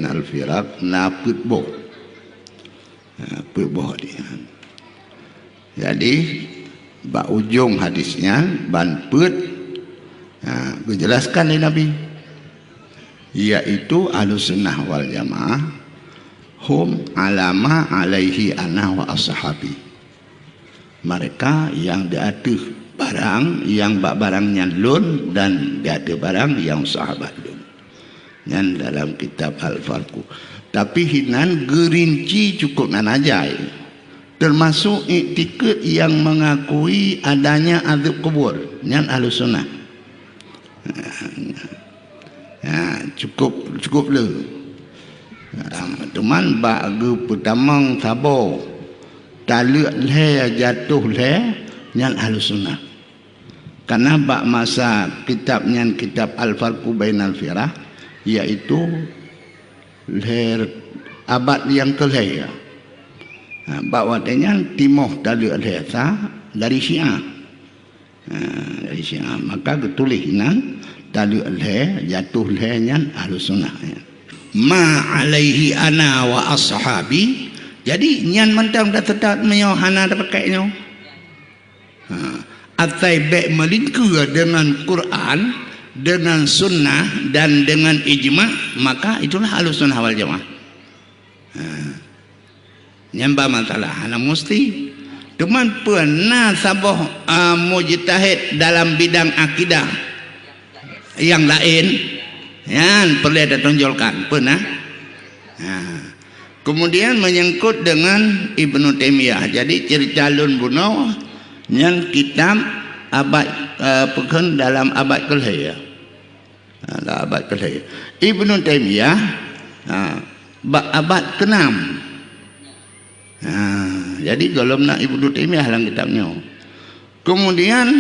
al-firaq na put boh dia. Jadi bak ujung hadisnya ban put dijelaskan oleh Nabi, yaitu Ahlussunnah wal Jamaah hum alama alaihi ana wa ashabi. Mereka yang diatur barang yang bak barangnya lun dan diatur barang yang sahabat lun. Yang dalam kitab Al-Farqu. Tapi hinan gerinci cukup nan ajai. Termasuk iktikad yang mengakui adanya azab kubur. Yang Ahlussunnah. Cukup le. Teman bagi pertama sabar. Taluk le jatuh le yang Ahlussunnah. Karena bak masa kitabnya kitab Al-Farqu bainal firaq, yaitu leher abad yang kelihir. Bawatannya timoh taluk leher dari Syiah. Dari Syiah. Maka ketulisan taluk leher jatuh lehernya Ahlussunnah. Ma alaihi ana wa ashabi. Jadi nyan mentang dah tetap meyohana dah pakainya. Atai baik melingkar dengan Quran, dengan sunnah dan dengan ijma', maka itulah Ahlussunnah wal Jamaah. Nyamba masalah ana mesti teman pernah sabah mujtahid dalam bidang akidah yang lain yang perlu ada tonjolkan pernah. Kemudian menyangkut dengan Ibnu Taimiyah. Jadi cerita lun bunuh yang kitab abad pekan dalam abad kelihir. Abad kelihir. Ibnu Taimiyah abad ke-6. Jadi kalau nak Ibnu Taimiyah dalam kitabnya. Kemudian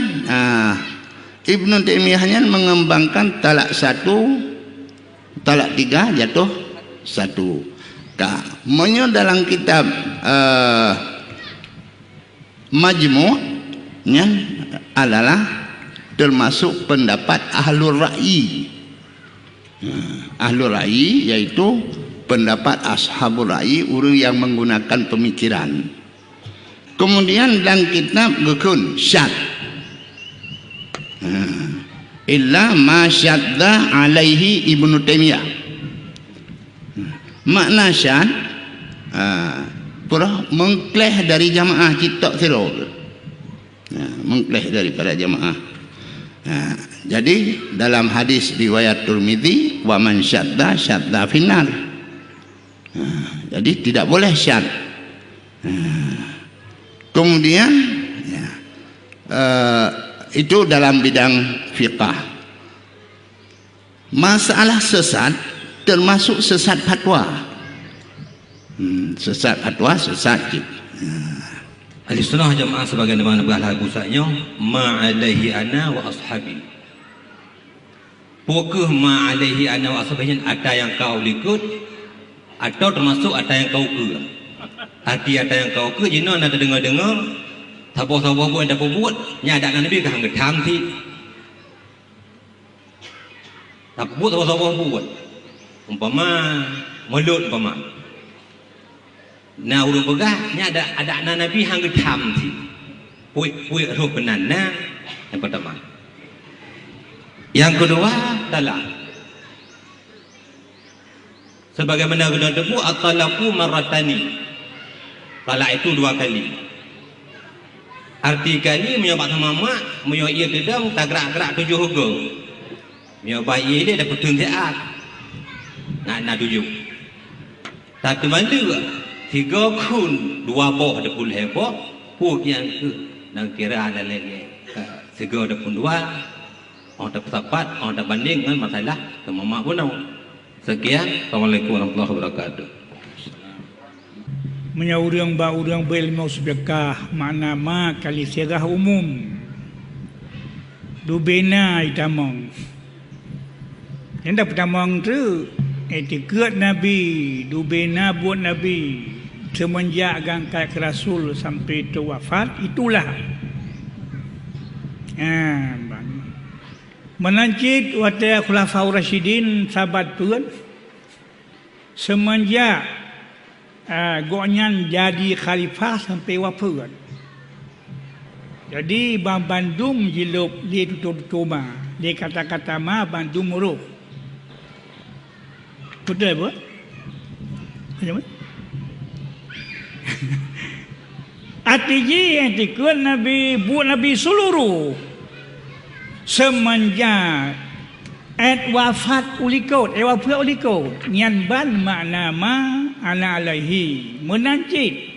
Ibnu Taimiyahnya mengembangkan talak 1, talak 3 jatuh 1. Menyo dalam kitab Majmu' adalah termasuk pendapat Ahlul Ra'yi. Ahlul Ra'yi yaitu pendapat Ashabul Ra'yi, orang yang menggunakan pemikiran. Kemudian dalam kitab Gukun Syad, illa ma syadda alaihi Ibnu Taimiyah. Makna syad purah mengkleh dari jamaah kitab sirul, mengkleh daripada jamaah. Jadi dalam hadis riwayat Tirmizi, wa man syadda syadda finnar. Jadi tidak boleh syad. Kemudian itu dalam bidang fiqah. Masalah sesat termasuk sesat fatwa. Sesat fatwa, sesat Ahlussunnah Jamaah sebagaimana bahasa pusatnya, ma alaihi ana wa ashabi. Pokok ma alaihi ana wa ashabi, ada yang kau ikut atau termasuk ada yang kau ke. Arti ada yang kau ke, jino nak dengar-dengar sabar-sabar buat dapat buat, nya ada Nabi ke hang tham ti. Tak buat sabar-sabar buat. Umpama mulut umpama na urung pegah nya ada Nabi hang tham ti puik roh benana. Yang pertama. Yang kedua talak, sebagaimana guna debu at-talaqu marratani, talak itu 2 kali. Arti kali menyebab sama mak menyebab ia dedam tak gerak-gerak 7 hukum menyebab ia dia dapat tuntiat nak 7. Satu bantu 3 kun 2 boh ada pun heboh pun yang ke nak kira ada lagi sego ada pun 2 orang tak sapat orang tak banding dengan masalah sama mak pun. Sekian, Assalamualaikum warahmatullahi wabarakatuh. Menyaurang ba urang berilmu sedekah makna ma kali sirah umum dubena itamong yang dah pertamang tu etikad Nabi dubena buat Nabi semenjak gangkat ke Rasul sampai tu wafat itulah menancit wata khulafaur rasyidin sahabat pun semenjak Gonyan jadi khalifah sampai wafat. Jadi bang Bandung jilup li tutur ma, li kata-kata ma Bandung muruh. Betul apa? Betul. Artinya yang dikut Nabi buat Nabi seluruh semenjak wafat ulikot, wafat ulikot, nyan ban makna ma ana alaihi menancit.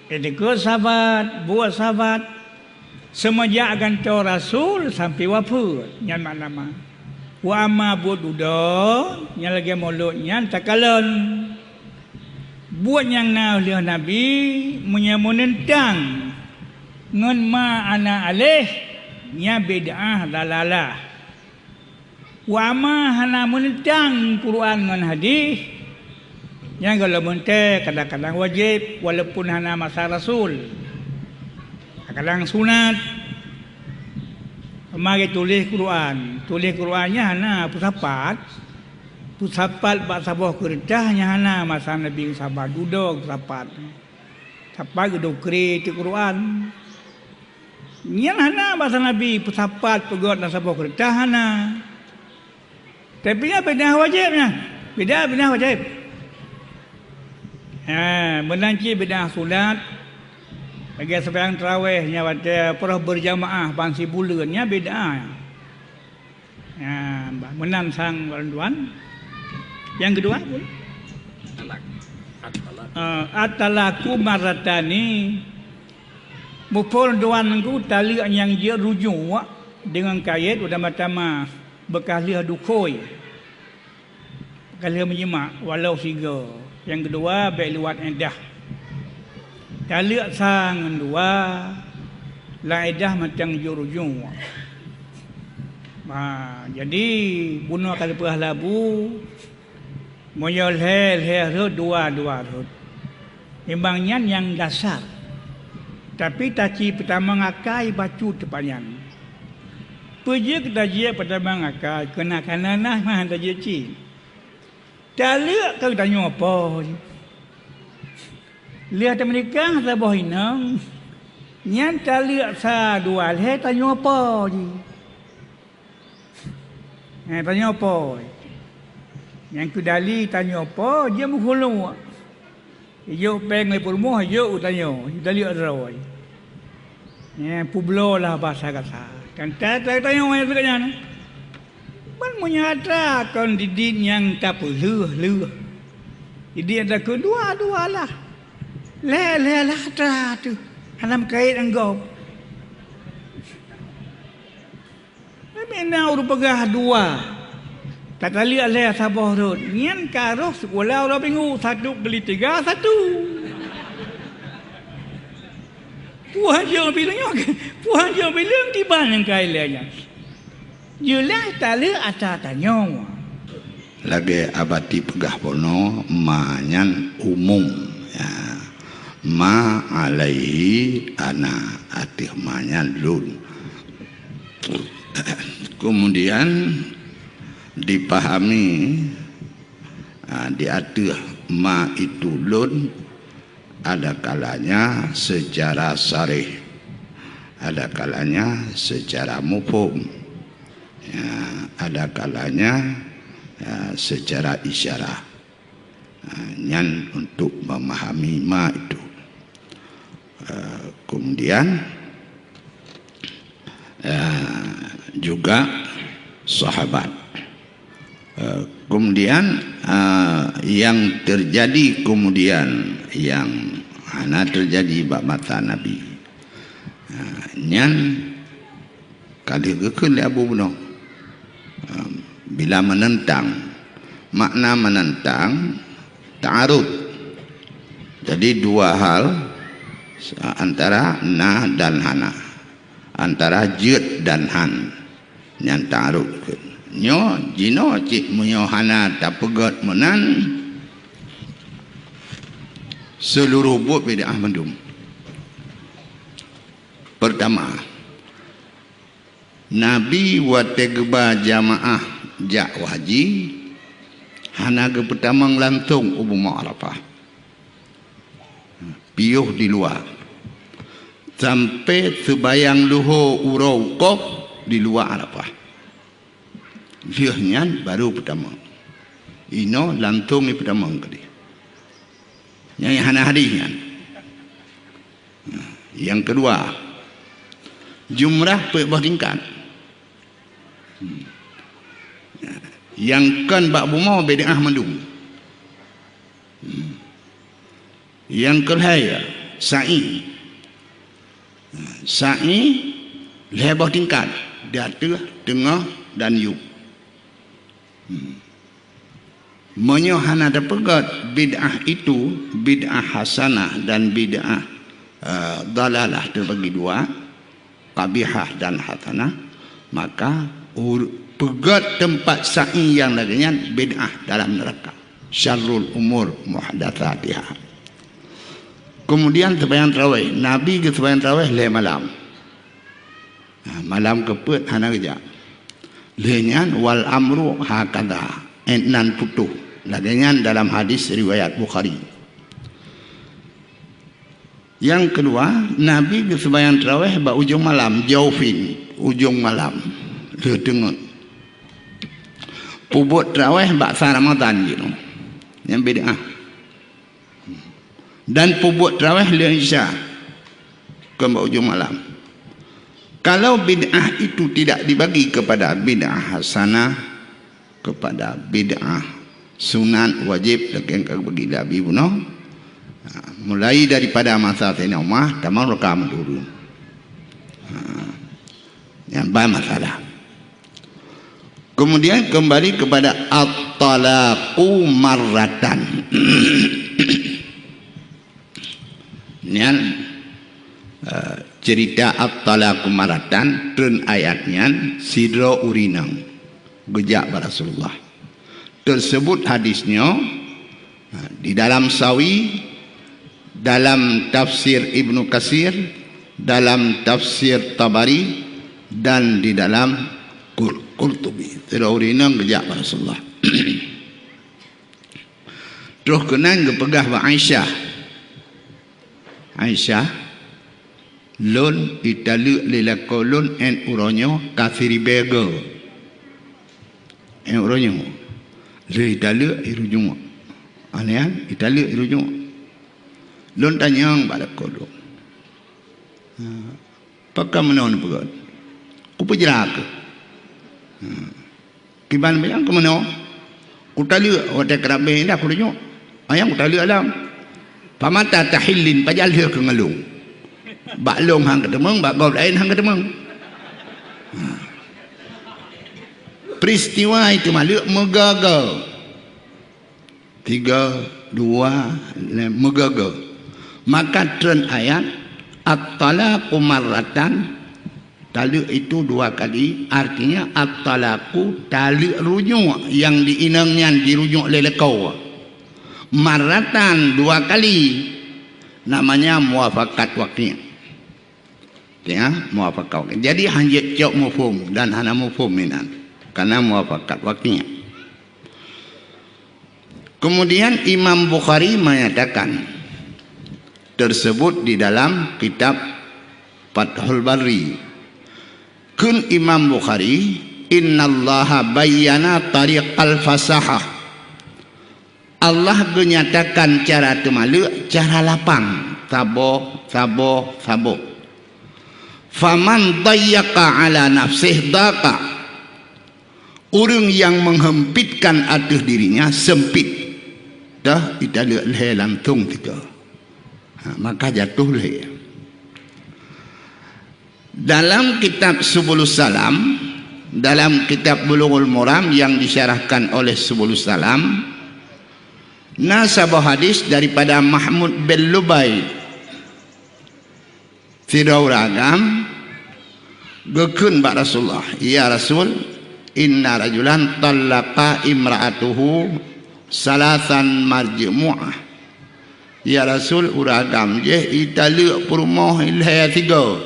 Dikut sahabat, buat sahabat semenjak gantung Rasul sampai wafat, nyan makna ma. Wa amma buat udah, nyan lagi mulut nyan takalan. Buat yang oleh Nabi menentang ngan ma ana alih nya bid'ah dalalah. Wa ma hana menentang Quran ngan hadis yang kalau mente kadang-kadang wajib walaupun hana masa Rasul. Kadang sunat. Mari tulis Qurannya hana pusapat. Pusapat bak sabah kerjanya hana masa Nabi sahabat duduk sahabat. Sahabat duduk kerja Quran. Yang hana masa Nabi pusapat pegot dan sabah kerja hana. Tapi beda wajibnya. Beda wajib. Menanci beda sunat. Bagi sebayang tarawihnya pada perah berjamaah bangsi bulannya beda. Menan sang tuan. Yang kedua pun atalaku maratani mupul doan ku tali yang dia rujuk dengan kait udah macam bekas liah dukoi bekas liah menyimak walau siga. Yang kedua baik liwat edah tali sang dua la edah macam dia rujuk. Jadi bunuh kali perah labu moyol hel dua rut. Memangnya yang dasar. Tapi taci pertama ngakai bacu tepanyan. Pergi kita dia pertama ngakai kena kananah mah tak dia ci. Talak kau tanya apa? Lihat mereka tak boh inang. Nyan talak sa dua he tanya apa ji? Tanya apa? Yang kedali tanya apa, dia menghulung. Dia peng le rumah, dia tanya, dali adrawai. Publo lah bahasa kata. Kan tanya orang berkanya. Man menyatakan didin yang tak leh. Didin ada kedua lah. Le lah tu. Halam kait anggap. Memang udah pegah dua. Tak kali alih sabah rot. Nian karos walau orang minggu 1 beli 3 1. Puan je bilang tiba yang kailanya. Jelas tali ata tanya. Lagi abati pegah pono manyan umum ya. Ma alaihi ana atih manyan lun. Kemudian dipahami diatur ma itu lun ada kalanya secara sarih, ada kalanya secara mufhum, ada kalanya secara isyarat. Nyan untuk memahami ma itu. Kemudian juga sahabat. Kemudian yang terjadi kemudian yang terjadi bak mata Nabi. Nyan kali kekal Abu Buno bila menentang, makna menentang ta'arud. Jadi dua hal antara na dan hana, antara jid dan han yang ta'arud. Nyo jino cik munyo hana tak pegat menan seluruh buat bid'ah mendum. Pertama, Nabi wa tegba jamaah jak waji Hanaga pertama lantung ubum Arafah. Piuh di luar. Sampai sebayang luhur urau kof di luar Arafah. Liahnya baru pertama. Ino lantung ni pertama kali. Yang hana hadisnya. Yang kedua, jumrah perbah tingkat. Yang kan bak bumau bid'ah mandung. Yang kelaya sa'i. Sa'i lebah tingkat di atas, tengah dan yuk. Menyohana ada pegat bid'ah itu bid'ah hasanah dan bid'ah dalalah terbagi dua, qabihah dan hasanah. Maka pegat tempat sa'i yang lainnya bid'ah dalam neraka. Syarrul umur muhdatsatiha. Kemudian sembahyang tarawih. Nabi ke sembahyang tarawih le malam. Malam keput hana kerja. Lenyan wal amru hakadha. Enan putuh. Lagian dalam hadis riwayat Bukhari. Yang kedua, Nabi ke sembahyang tarawih ba ujung malam, jaufin, ujung malam. Le tengok. Pubut tarawih baksa Ramadan gitu. Yang bid'ah. Dan pubut tarawih le Isya ke ujung malam. Kalau bid'ah itu tidak dibagi kepada bid'ah hasanah, kepada bid'ah sunat wajib yang bagi Nabi bunuh, mulai daripada masa Sayyidina Umar tamam rekam dulu. Yang banyak masalah. Kemudian kembali kepada at-talaqu marratan. Ini cerita at-talaqu marratan dan ayatnya sidra urinang gejak Rasulullah. Tersebut hadisnya di dalam Sawi, dalam tafsir Ibnu Katsir, dalam tafsir Tabari dan di dalam Qurtubi. Sidra urinang gejak Rasulullah. Terus kenang kepegah wa Aisyah. Aisyah lon italu lelakolon en uronyo kafiri bego. En uronyo le italu irujung. Anean italu irujung. Lon tanyang pada kolon. Pakam menon pegot. Ku pejerak. Kiban bilang ke mana? Kutali wadah kerabe dah aku tunjuk. Ayang kutali alam. Pamata tahillin pajal dia ke ngelung. Bak long hang ketemeng, bak gol lain hang ketemeng. Peristiwa itu maluk megagal. 3, 2 megagal. Maka tren ayat at-talaqu marratan. Taluk itu 2 kali, artinya at-talaqu taluk rujuk yang diinangnya dirujuk lelekau. Maratan 2 kali, namanya muafakat waktunya. Ya, muafakat waktunya. Jadi hanjit cok mufhum dan hana mufhum minan, karena muafakat waktunya. Kemudian Imam Bukhari menyatakan tersebut di dalam kitab Fathul Bari. Kun Imam Bukhari innallaha bayyana tariqal fasahah. Allah menyatakan cara temalu, cara lapang, sabo. Faman dayyaqa ala nafsih daqa. Orang yang menghempitkan atas dirinya sempit. Dah italu le lantung 3. Maka jatuh le. Dalam kitab Subulus Salam, dalam kitab Bulughul Maram yang disyarahkan oleh Subulus Salam, nasabah hadis daripada Mahmud bin Lubai Firauragam gekun bak Rasulullah, ya Rasul, inna rajulan talaqa imra'atuhu salasan marjumu'ah. Ya Rasul, uragam je italik perumah ilhaya 3.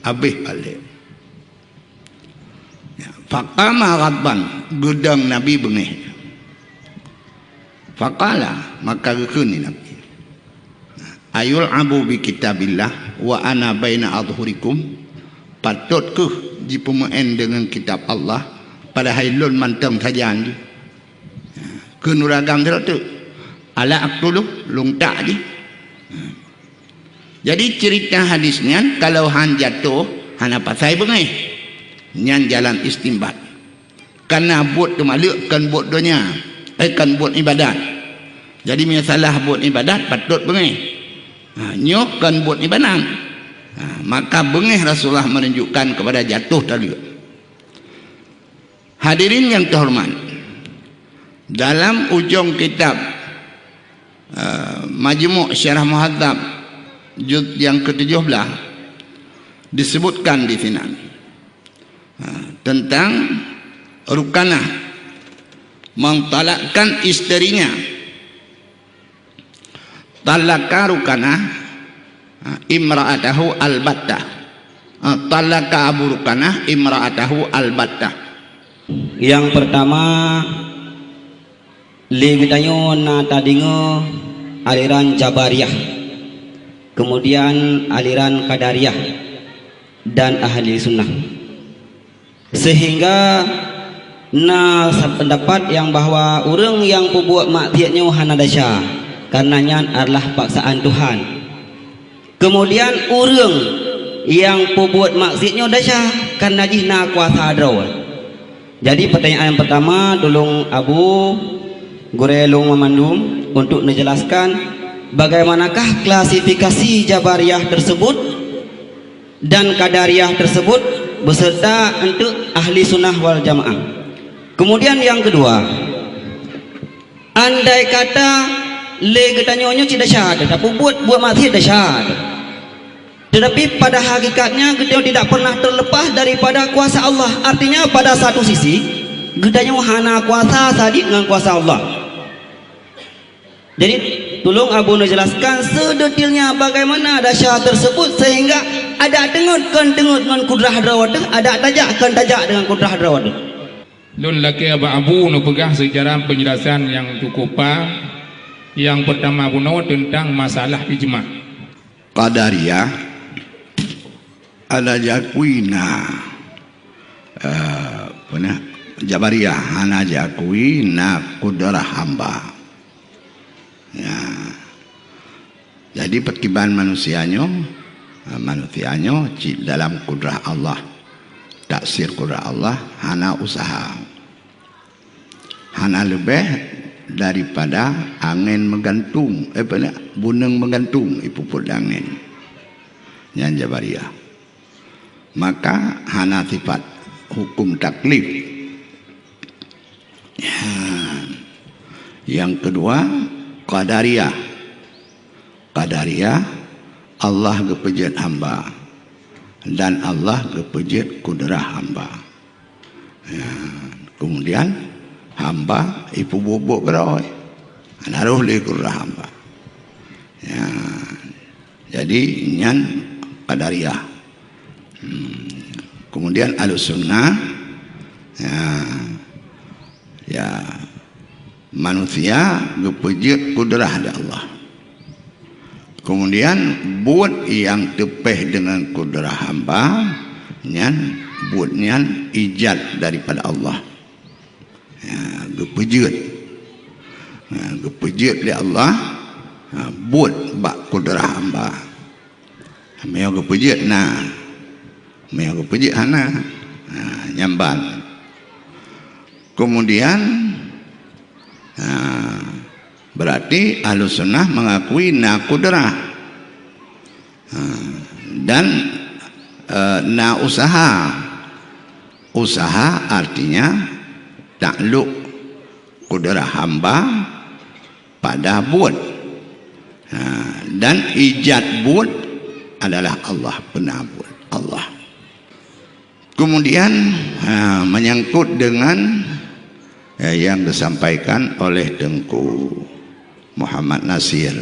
Habis balik. Ya. Faqama ghadban, gedang Nabi bengih. Faqala, maka gekeni Nabi, ayul abu bi kitabillah wa ana baina adhurikum, patut ke dipemain dengan kitab Allah pada hailun mantang sajan je ke nuragam tu ala aktulu lung tak je. Jadi cerita hadisnya kalau han jatuh han apa saya bengih nyan jalan istimbat karena buat tu maluk kan buat dunia kan buat ibadat. Jadi masalah buat ibadat patut bengih, nyok kan buat ibadat, maka bengih Rasulullah menunjukkan kepada jatuh tadi. Hadirin yang terhormat, dalam ujung kitab Majmu' Syarah Muhadzab juz yang ke-17 disebutkan di sini tentang Rukanah mentalakkan isterinya. Talaka Rukanah imra'atahu albattah. Talaka Abu Rukanah imra'atahu albattah. Yang pertama lebitanyo na tadingo aliran Jabariyah, kemudian aliran Qadariyah dan ahli sunnah, sehingga na pendapat yang bahwa orang yang berbuat maksiatnya hanadasya karenanya adalah paksaan Tuhan. Kemudian orang yang berbuat maksiatnya dasya karena jihna kuasa draw. Jadi pertanyaan yang pertama tolong Abu Gurelung memandum untuk menjelaskan bagaimanakah klasifikasi Jabariyah tersebut dan Qadariyah tersebut beserta untuk ahli sunnah wal jamaah. Kemudian yang kedua, andai kata legetanyonyo tidak syahadat, tapi buat maksiat dah syahadat, tetapi pada hakikatnya kita tidak pernah terlepas daripada kuasa Allah. Artinya pada satu sisi kita hana kuasa sadik dengan kuasa Allah. Jadi tolong Abu menjelaskan sedetailnya bagaimana dahsyat tersebut sehingga ada tengut dengan kudrah drawat, ada tajak dengan kudrah drawat. Lun laki Abu nu pegah secara penjelasan yang cukup. Yang pertama Abu tentang masalah ijma. Qadariyah ada jakuina Jabariyah hana jakuina kudrah hamba ya. Jadi perkibaan manusianya dalam kudrah Allah, taksir kudrah Allah hana usaha, hana lebih daripada angin menggantung buneng menggantung ipuput angin yang Jabariyah. Maka hana sifat hukum taklif ya. Yang kedua Qadariyah Allah gepejat hamba dan Allah gepejat kudrah hamba ya. Kemudian hamba ipu bubuk beroy naruh li kudrah hamba ya. Jadi nyan Qadariyah. Kemudian Ahlussunnah ya manusia gepejat kudrah dari Allah. Kemudian buat yang tepeh dengan kudrah hamba nyan buat nyan ijad daripada Allah ya, gepejat dari Allah buat bak kudrah hamba meo gepejat meo gepejat hana nyamban. Kemudian berarti Ahlussunnah mengakui kudrah dan usaha artinya takluk kudrah hamba pada buat dan ijad buat adalah Allah, penabur Allah. Kemudian menyangkut dengan yang disampaikan oleh Tengku Muhammad Nasir,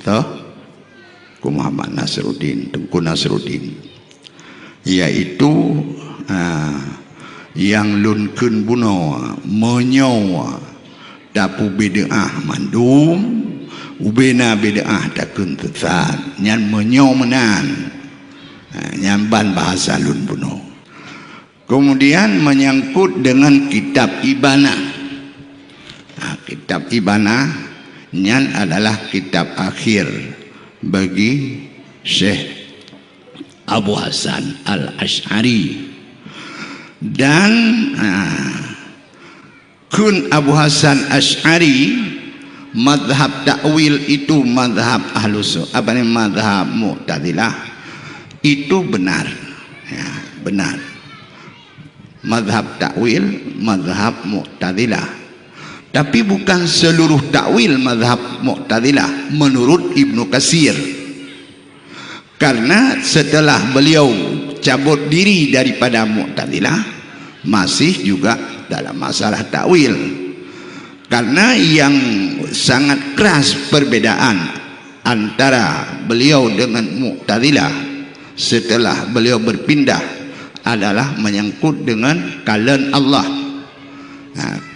Tengku Muhammad Nasruddin, Tengku Nasruddin. iaitu yang lunkeun buno menyo dapu bid'ah mandum ubena bid'ah takun tetsan nyan menyo menan nyamban bahasa lun buno. Kemudian menyangkut dengan kitab Ibanah. Kitab Ibanah nyan adalah kitab akhir bagi Syekh Abu Hasan Al-Asy'ari. Dan kun Abu Hasan Asy'ari mazhab takwil itu mazhab ahlus mazhab Mu'tazilah itu benar ya, benar. Mazhab takwil mazhab Mu'tazilah, tapi bukan seluruh takwil mazhab Mu'tazilah menurut Ibnu Katsir, karena setelah beliau cabut diri daripada Mu'tazilah masih juga dalam masalah takwil, karena yang sangat keras perbedaan antara beliau dengan Mu'tazilah setelah beliau berpindah adalah menyangkut dengan kalan Allah,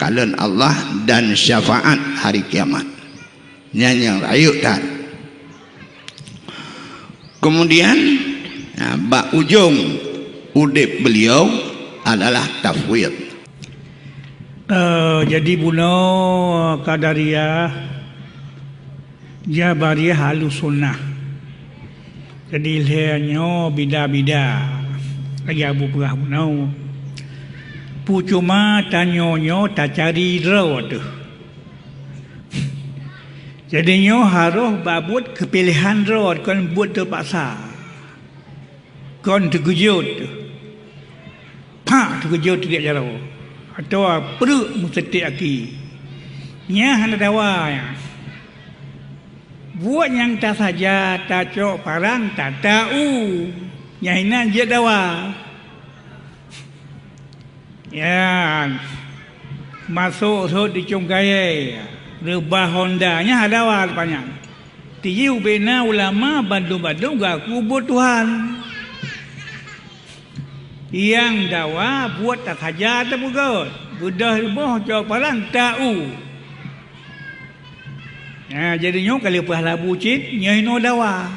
kalan Allah dan syafaat hari kiamat yang rayuk dan kemudian bak ujung udip beliau adalah tafwid. Jadi buno Qadariyah Jabariyah halus sunnah. Jadi lehanyo bida-bida lagi abu perah buno pu cuma tanyonyo tak cari raw tu. Jadinya harus babut kepilihan raw kon buat terpaksa kon terkejut terkejut tidak jauh atau perut mesti aki nya hana dawa ya. Buat yang tak saja tak cok parang tak tahu nyainan je dawa ya masuk di Cungkaya rebah Honda nya dawa banyak tiu bena ulama Bandung-Bandung gak kubur Tuhan yang dawa buat tak saja tak buat budah boh cok parang tahu ya jadinya kalau pahala bucit nyaino dawa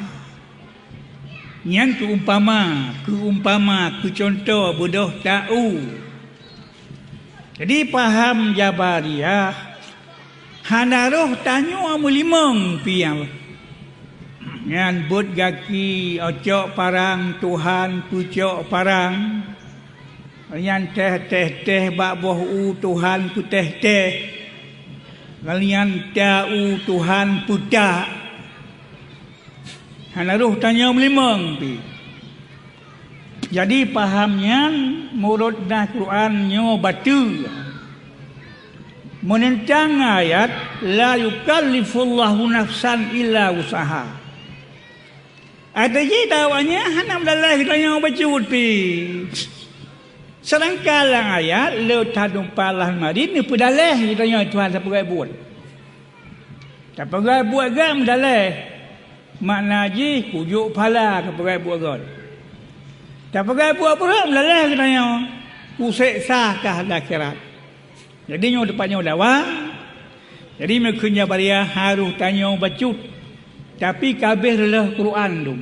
nyan keumpama contoh bodoh tahu. Jadi paham Jabariyah hanaroh tanyo amulimong piang nyan bud gaki ocok parang Tuhan pucok parang nyan teh bak boh Tuhan ku teh kalian tahu Tuhan pudak hanaruh tanya melimang pi. Jadi pahamnya murud dah Quran nyo batu menentang ayat la yukallifullahu nafsan illa usaha. Ada je tawanya hanam dalah tanya bacut pi. Serangkalang ayat le tadung palah mari ni pedalah tanya Tuhan siapa buat. Siapa buat gam dalah makna ji kujuk pala kepada buat gol. Tak pakai buat apa melalah katanya. Usik sahkah akhirat. Jadi nyo depannya dawa. Jadi mekun Jabariyah harus tanya bacut. Tapi kabeh lelah Quran dum.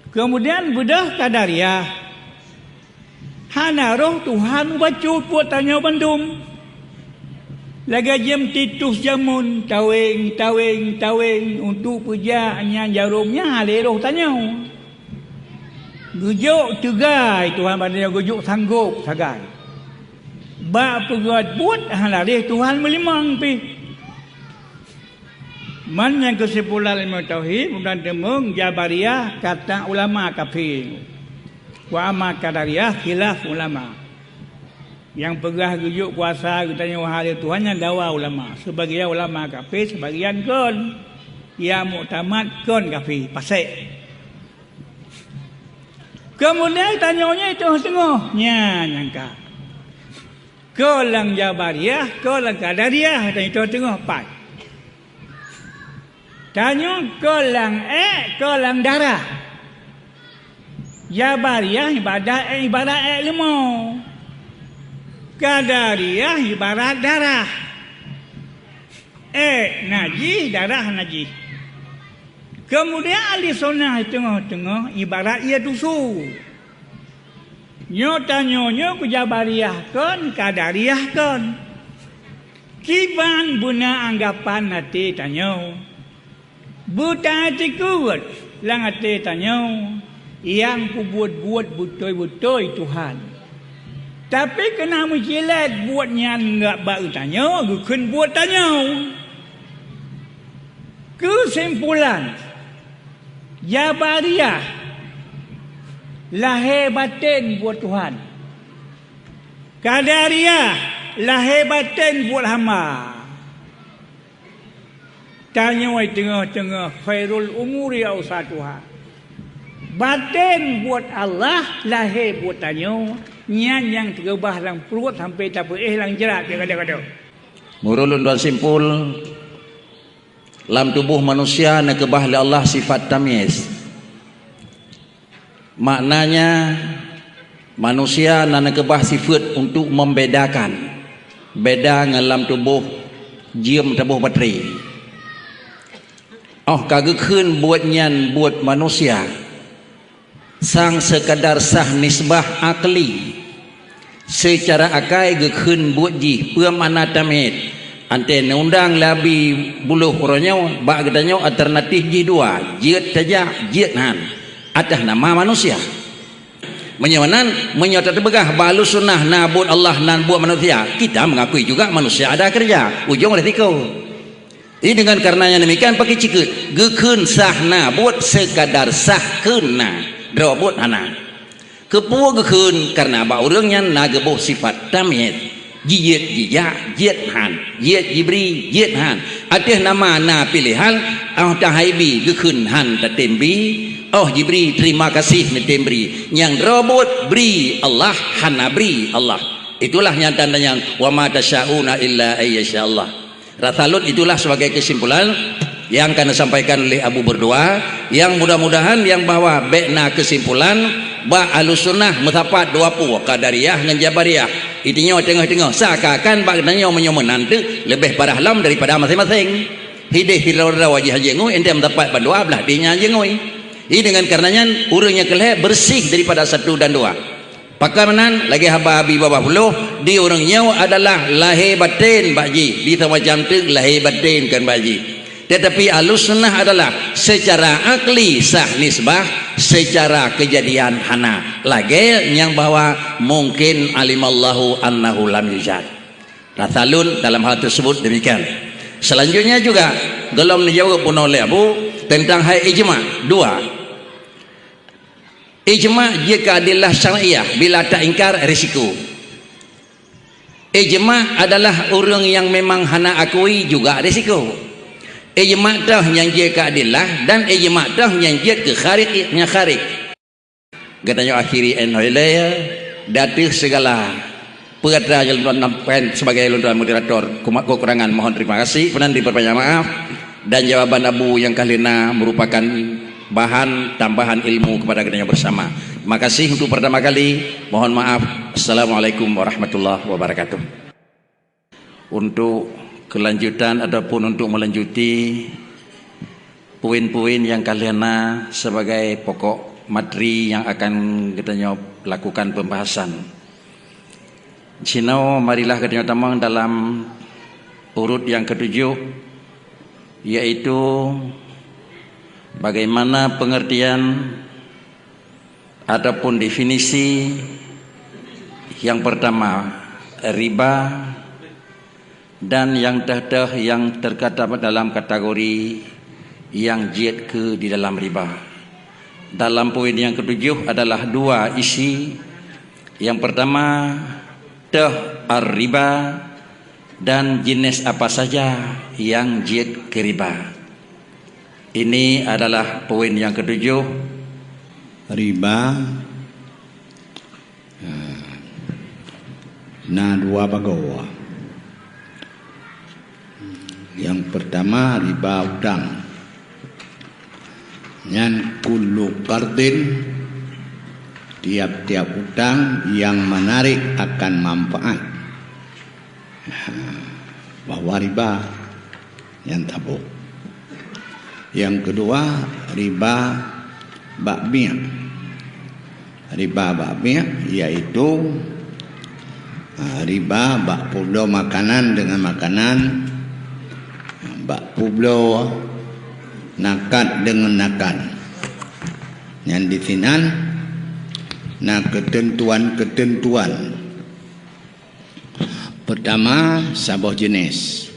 Kemudian bedah Qadariyah. Hana roh Tuhan bacut buat tanya bandum. Laga jam titus jamun taweng untuk pujaannya jarumnya leroh tanya. Gujuk tegai Tuhan badanya gujuk sanggup sagai. Ba pegat buat halalih Tuhan melimang pi. Man yang kesimpulan ilmu tauhid kemudian demung Jabariyah kata ulama kafir. Wa amma Qadariyah khilaf ulama. Yang pegah gujuk puasa katanya wahai Tuhan yang dawa ulama. Sebagian ulama kafir, sebagian kon yang muktamad kon kafir, pasik. Kemudian tanyanya itu setengahnya nyangka. Kolang Jabariyah, kolang Qadariyah dan itu tengah empat. Tanya kolang kolang darah. Jabariyah ibarat ilmu. Qadariyah ibarat darah. Najis, darah najis. Kemudian ahli sunnah tengah-tengah ibarat ia tusu. Nyonya ku jabariyah kan, qadariyah kan. Kiban buna anggapan hati tanya. Buta hati kuat lang hati tanya. Yang ku buat betul-betul Tuhan. Tapi kena menjilat buatnya enggak baru tanya, gukun buat tanya. Kesimpulan Jabariyah lahir batin buat Tuhan. Qadariyah lahir batin buat hamba. Tanya wai tengah-tengah khairul umuri awsatuha. Batin buat Allah, lahir buat tanya. Nyan yang tergebah dalam perut sampai tak lang jerat dia kata-kata. Murulun dan simpul dalam tubuh manusia nakebah oleh Allah sifat tamyiz. Maknanya manusia nakebah sifat untuk membedakan. Beda dalam tubuh jiem tubuh bateri. Kagekun buat nyan buat manusia. Sang sekadar sah nisbah akli. Secara akai gekun buat ji pemana tamid. Ante undang labi buluh orangnya bak katanya alternatif ji dua. Jid tajak jid han. Atas nama manusia. Menyawanan menyata terbegah balu sunnah na buat Allah nan buat manusia. Kita mengakui juga manusia ada kerja. Ujung resiko. Ini dengan karenanya demikian pakai cikut. Gekun sah na buat sekadar sah kena. Drobot anak. Kepuh gekun karena ba urangnya nagebuh sifat tamyiz. Jiyet jijak, jiyet han, jiyet jibri, jiyet han. Atih nama na pilihan, tahaibi gekun han tatembi. Jibri terima kasih netembri. Yang robot beri Allah, hana beri Allah. Itulah yang tandanya wa ma tasyauna illa ayyasha Allah. Rathalut itulah sebagai kesimpulan yang akan disampaikan oleh Abu Berdua, yang mudah-mudahan yang bawa bekna kesimpulan ba alusunnah mutapat 20 qadariyah dengan jabariyah itinya tengah-tengah seakan-akan bak nanya menyomenan tu lebih parah lam daripada masing-masing hidih hirau-rau wajah jengui ente mutapat berdua belah dinya jengui. Ini dengan karenanya urangnya keleh bersih daripada satu dan dua. Pakamanan lagi hababi bawah puluh di orangnya adalah lahir batin bakji di macam tu lahir batin kan bakji. Tetapi alusunnah adalah secara akli sah nisbah, secara kejadian hana. Lagi yang bahwa mungkin alimallahu annahu lam yujad. Rathalun dalam hal tersebut demikian. Selanjutnya juga gelom dijawab pun oleh Abu tentang hai ijma. 2. Ijma jika adalah syariah bila tak ingkar risiko. Ijma adalah orang yang memang hana akui juga risiko. Ijma' dah yang dia keadilah dan ijma' dah yang dia ke khariknya kharik. Katanya akhiri enhoilaya datih segala perkara yang tuan sebagai tuan moderator kekurangan mohon terima kasih penan diperbanyak maaf dan jawaban Abu yang kalina merupakan bahan tambahan ilmu kepada kita bersama. Terima kasih untuk pertama kali. Mohon maaf. Assalamualaikum warahmatullahi wabarakatuh. Untuk kelanjutan ataupun untuk melanjuti poin-poin yang kalian sebagai pokok materi yang akan kita lakukan pembahasan. Sinau marilah kita tamang dalam urut yang ketujuh, yaitu bagaimana pengertian ataupun definisi yang pertama riba, dan yang yang terkata dalam kategori yang jid ke di dalam riba. Dalam poin yang ketujuh adalah dua isi. Yang pertama ar-riba dan jenis apa saja yang jid ke riba. Ini adalah poin yang ketujuh. Riba na dua bagawa. Yang pertama riba utang. Yang kullu qardin tiap-tiap utang yang menarik akan manfaat, bahwa riba yang tabuk. Yang kedua, riba bakmi'. Riba bakmi' iaitu riba bak publo makanan dengan makanan, bak publo nakat dengan nakat. Yang di sinan nah ketentuan-ketentuan. Pertama, sabuh jenis.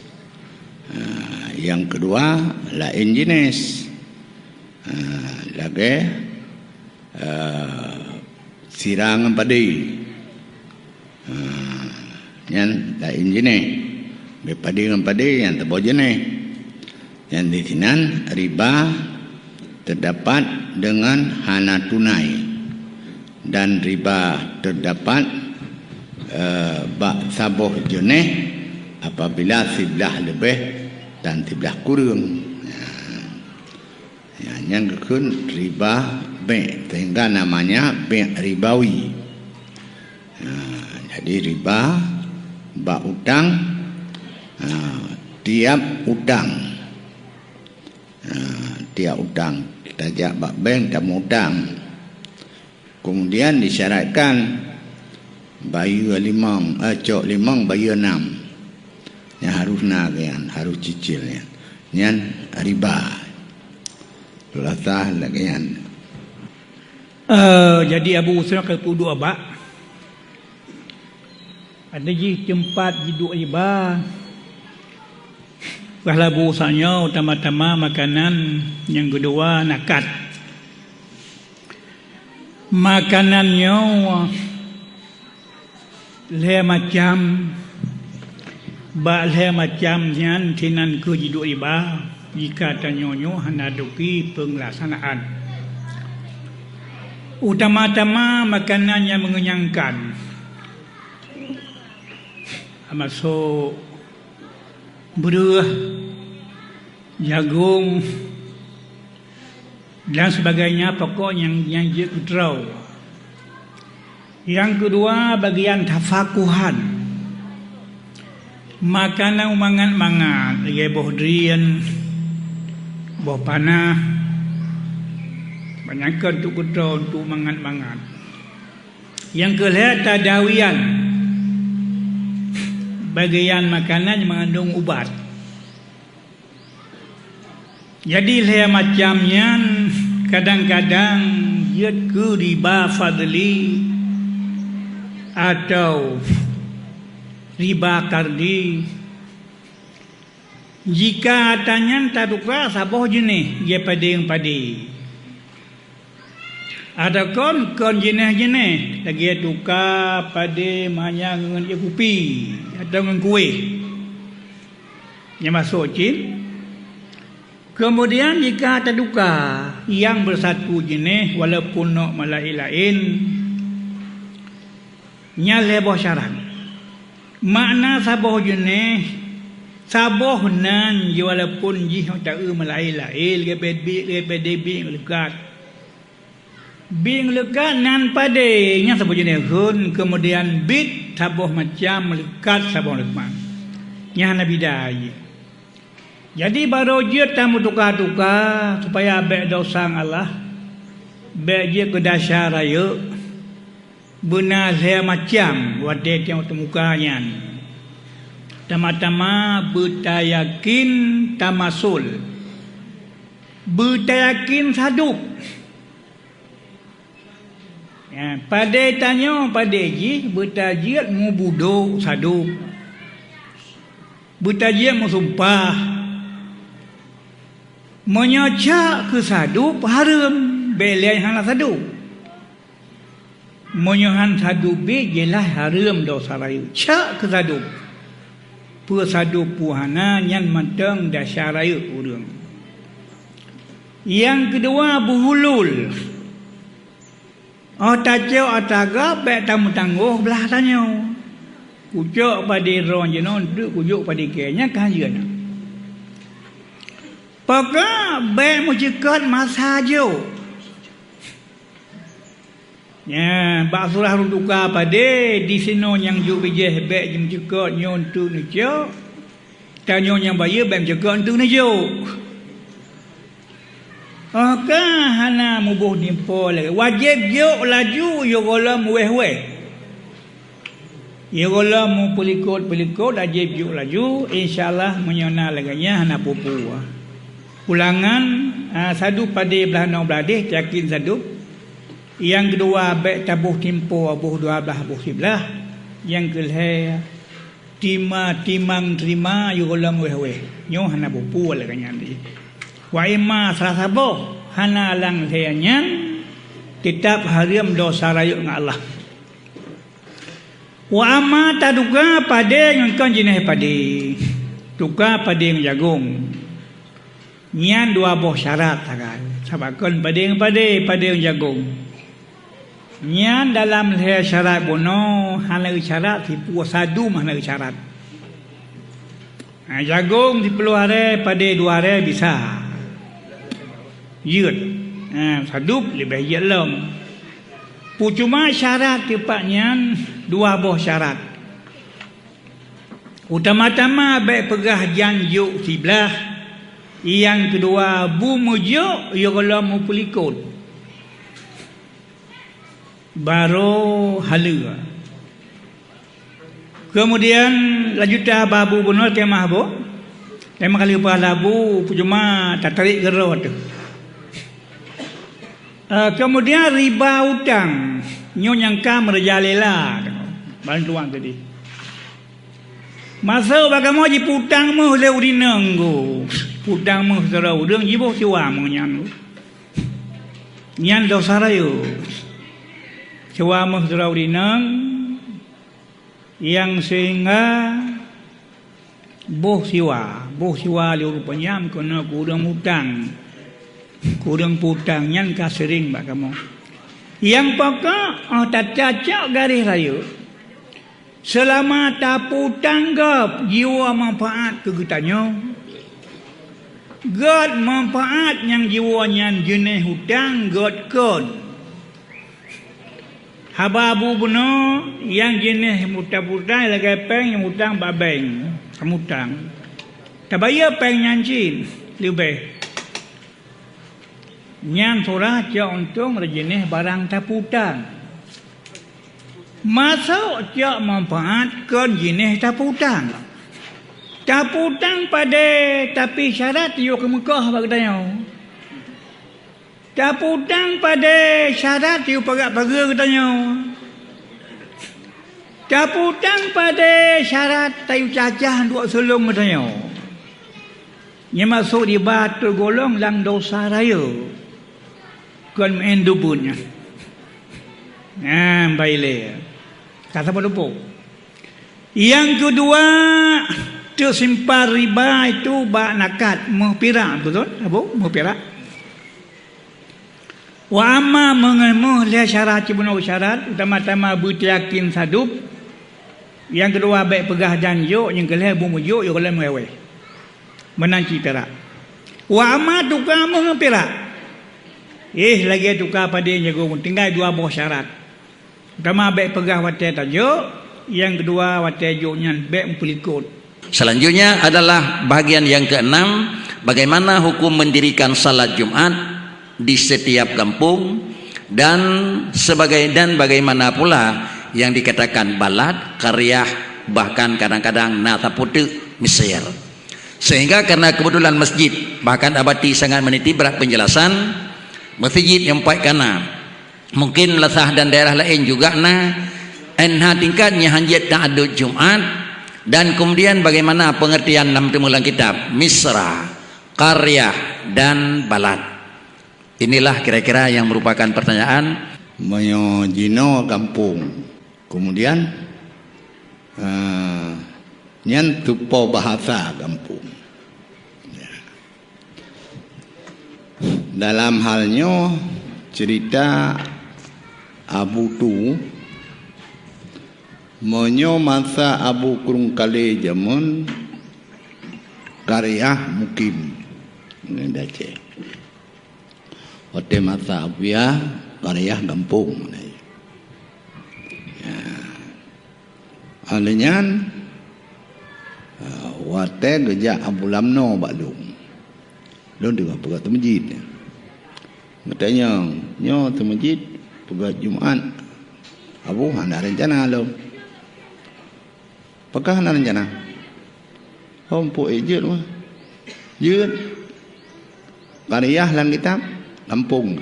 Yang kedua, lain jenis. Lagi sirang padi. Yang lain jenis. Padi dengan padi yang sabuh jenis. Yang di sinan riba terdapat dengan hana tunai, dan riba terdapat bak sabuh jenis apabila sebelah lebih dan sebelah kurang. Yang kedua, riba bank, sehingga namanya bank ribawi. Jadi riba bak utang, tiap utang, kita jak bak bank tak mau utang, kemudian disyaratkan bayar 5, cok 5 bayar 6, yang harus nagian, harus cicil yang riba. Lasah lagi yang jadi Abu Usman ke duduk abak ada ji tempat duduk riba. Kalau busanya utama-tama makanan, yang kedua nakat. Makanannya le macam le macam yang tinan ke duduk riba jika tanyonyo hanaduki pelaksanaan. Utama-tama makanan yang mengenyangkan, masuk beruah, jagung dan sebagainya, pokok yang dia kutrau. Yang kedua, bagian tafakuhan, makanan mangan-mangan, lagi boh drian, boh panah, banyakkan untuk kutrau untuk mangan-mangan. Yang kedua, tadawian, bagian makanan yang mengandung ubat. Jadi dia macamnya kadang-kadang dia ke riba fadli atau riba kardi. Jika atanya tatukar sabuh jenis dia padi. Ada kon jenis-jenis lagi tukar pada banyak dengan kopi atau dengan kuih yang masuk cin. Kemudian jika tertukar yang bersatu jenis walaupun nak lain nya lebih syarat. Makna sabuh jenis sabuh nan walaupun jih tak lain lebih lekat. Bing lekat nan padenya sabuh jenis hun, kemudian bit sabuh macam lekat sabuh lekat. Nya Nabi dai. Jadi baru dia tamu tukar-tukar supaya baik dosa Allah, baik dia ke dasar raya, benar saya macam wadah yang temukanya. Tama-tama bertayakin tamasul, bertayakin sadup. Ya, pada tanya pada ji bertajiat mu budo sadup, bertajiat mu sumpah, menyocak ke sadup haram belai hana sadup, menyohan sadup be jelah haram dosa rayu cak ke sadup, pu sadup puhana yang manteng dasar rayu urang. Yang kedua buhulul. Tajau ataga baik tamu tangguh belah tanya. Kujuk pada ron jenon tu kujuk pada kenya kajian. Pokok baik mujikat masa jo. Ya, bak surah ruduka pada di sino yang ju bijeh bek jim juga nyon tu ni jo. Tanyo yang bayar bem juga tu ni jo. Oka hana mubuh nimpo lagi. Wajib jo laju yo golam weh-weh. Yo golam mu pelikut wajib jo laju insyaallah menyona laganya hana pupu. Ulangan sadu pada belah beladih yakin sadu. Yang kedua baik tabuh timpo abuh dua belah abuh sebelah. Yang kelih timang terima yugolam weh nyo hana pupu laganya ni. Wa imma sarasabo hana lang leanyan tetap haram dosa rayu dengan Allah. Wa amma taduga pada yang kan jenis pada tuka pada yang jagung. Nyan dua boh syarat akan. Sabakan pada yang jagung. Nyan dalam leher syarat bono hana syarat tipu sadu mana syarat. Jagung di perlu hari pada 2 hari bisa. Yud. Sadup lebih jelam. Cuma syarat tepatnya 2 boh syarat. Utama-tama baik pegah janjuk sebelah. Yang kedua bumujuk ya kalau mu pelikut. Baru hala. Kemudian lanjutlah babu benar kemah bu. Kemah kali upah labu cuma tak tarik gerot tu. Kemudian riba hutang nyong kam rejalela bantuan tadi. Masa bagaimana ji putang mu le udinang go. Putang mu sarau deung jibo siwa mu nyan. Nyan dosa rayu. Siwa mu sarau dinang yang sehingga boh siwa le rupanya kena kurang hutang. Kurang putang nyan ka sering bak kamu. Yang pokok tak cacak garis rayu. Selama tak putang gap jiwa manfaat ke getanyo. God manfaat yang jiwa nyan jenis hutang God kon. Hababu beno yang jenis mutang-putang lagi peng yang hutang babeng. Kamu hutang. Tak bayar peng nyancin lebih. Nyan surah cak untung jenis barang taputang. Masuk cak manfaat kon jenis taputang. Taputang pada tapi syarat yo ke Mekah bagi tanya. Taputang pada syarat yo pagar-pagar tanya. Taputang pada syarat tayu cacah duk sulung tanya. Nya masuk di batu golong lang dosa raya. Kon main dubunnya. Baile. Kata apa lupa? Yang kedua, tersimpan riba itu bak nakat muhpirak, betul? Apa? Muhpirak. Wa amma mengemuh lihat syarat cibunau syarat, utama-tama beryakin sadup. Yang kedua baik pegah janjuk, yang kelih bumujuk, yang kelih mewe. Menanci perak. Wa amma tukar muhpirak. Lagi tukar pada yang jagung. Tinggal 2 buah syarat. Pertama baik pegah watai tajuk. Yang kedua watai juknya baik mempelikut. Selanjutnya adalah bahagian yang ke-6. Bagaimana hukum mendirikan salat Jumat di setiap kampung. Dan bagaimana pula yang dikatakan balad, karyah, bahkan kadang-kadang nataputu Mesir. Sehingga karena kebetulan masjid bahkan abadi sangat meniti berat penjelasan. Masjid yang baik kana mungkin lasah dan daerah lain juga enha tingkatnya hanjat ta'adud Jumat. Dan kemudian bagaimana pengertian dalam temulan kitab misra, karyah dan balad. Inilah kira-kira yang merupakan pertanyaan Jino kampung. Kemudian nyan tupo bahasa kampung. Dalam halnya cerita Abu tu monyo masa Abu kurung kali jamun karyah mukim ini dace. Hote masa Abu ya karyah kampung. Alenyan wate gejak Abu Lamno baklum. Lon dengar pegat masjid. Katanya, nyo tu masjid pegat Jumaat. Abu hana rencana lo. Apakah hana rencana? Hompo ejut mah. Jut. Kariyah lang kitab kampung.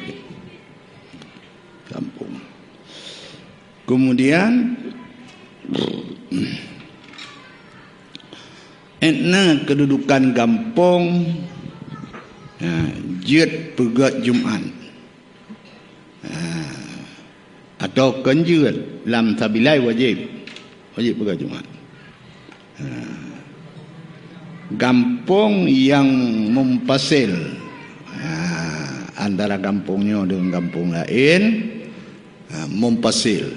Kampung. Kemudian etna kedudukan kampung jut pegat Jumaat atau kenjut lam sabilai wajib pegat Jumaat. Kampung yang mumpasil antara kampungnya dengan kampung lain mumpasil.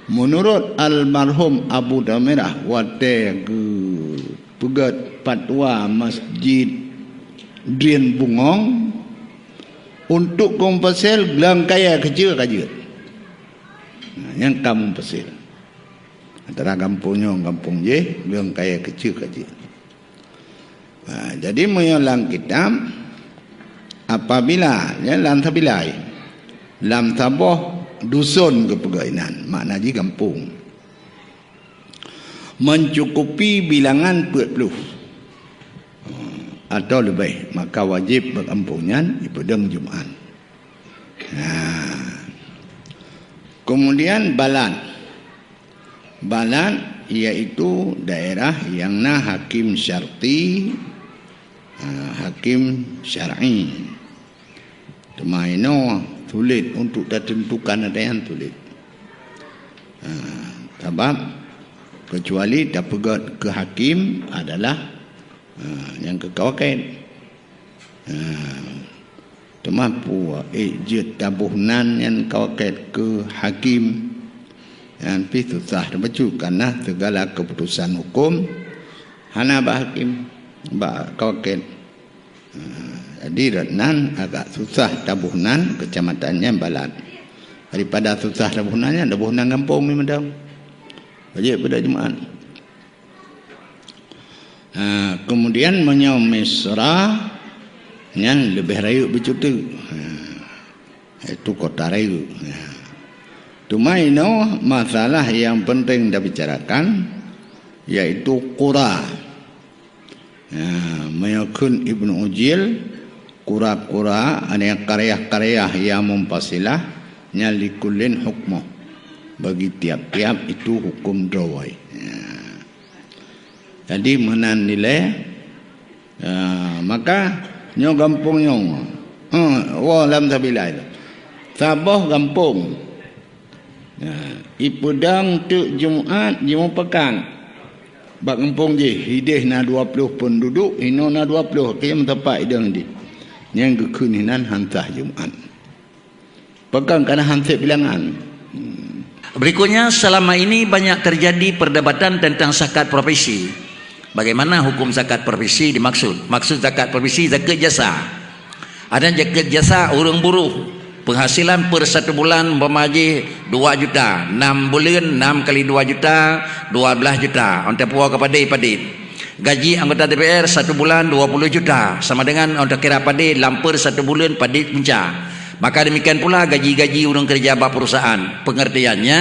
Menurut almarhum Abu Damirah wate ke pegat patwa Masjid Drin Bungong untuk mumpasil gelang kaya kecil kajut. Yang kamu mumpasil antara kampungnya dengan kampung je gelang kaya kecil kajut. Jadi menyolang kitab apabila lam tabilai lam taboh dusun kepegainan maknanya kampung mencukupi bilangan 40 atau lebih maka wajib berkampungnya di pedang Jumaat. Kemudian balan iaitu daerah yang hakim syarti hakim syar'i temaino sulit untuk ditentukan ada yang sulit. Sebab kecuali dah pegat ke hakim adalah yang kekawakan. Temampu ejut tabuhnan yang kawakan ke hakim yang susah dibaca karena segala keputusan hukum hana bah hakim bah kawakan. Jadi Ratnan agak susah tabuhnan kecamatannya balat. Daripada susah tabuhnannya tabuhnan kampung ni madam. Wajib pada Jumaat. Kemudian menyomisra yang lebih rayu bercuti. Itu kota rayu. Cuma ini masalah yang penting dibicarakan yaitu qura. Mayakun Ibnu Ujil kura-kura ada karya-karya yang mumpasilah nyalikulin hukmu bagi tiap-tiap itu hukum drawai. Jadi menanilai maka nyo kampung nyo lam sabilai Sabah kampung ipudang tu Jumaat Jumaat pekan bak kampung je hidih na 20 penduduk ino na 20 kiam tempat idang di yang kekuninan hantah Jumaat pegang karena hantah bilangan. Berikutnya, selama ini banyak terjadi perdebatan tentang zakat profesi. Bagaimana hukum zakat profesi dimaksud? Maksud zakat profesi zakat jasa. Ada zakat jasa orang buruh penghasilan per 1 bulan bermaji 2 juta, 6 bulan 6 kali 2 juta 12 juta untuk puak kepada padit. Gaji anggota DPR 1 bulan 20 juta sama dengan untuk kira padit lampir 1 bulan padit punca. Maka demikian pula gaji-gaji orang kerja bak perusahaan. Pengertiannya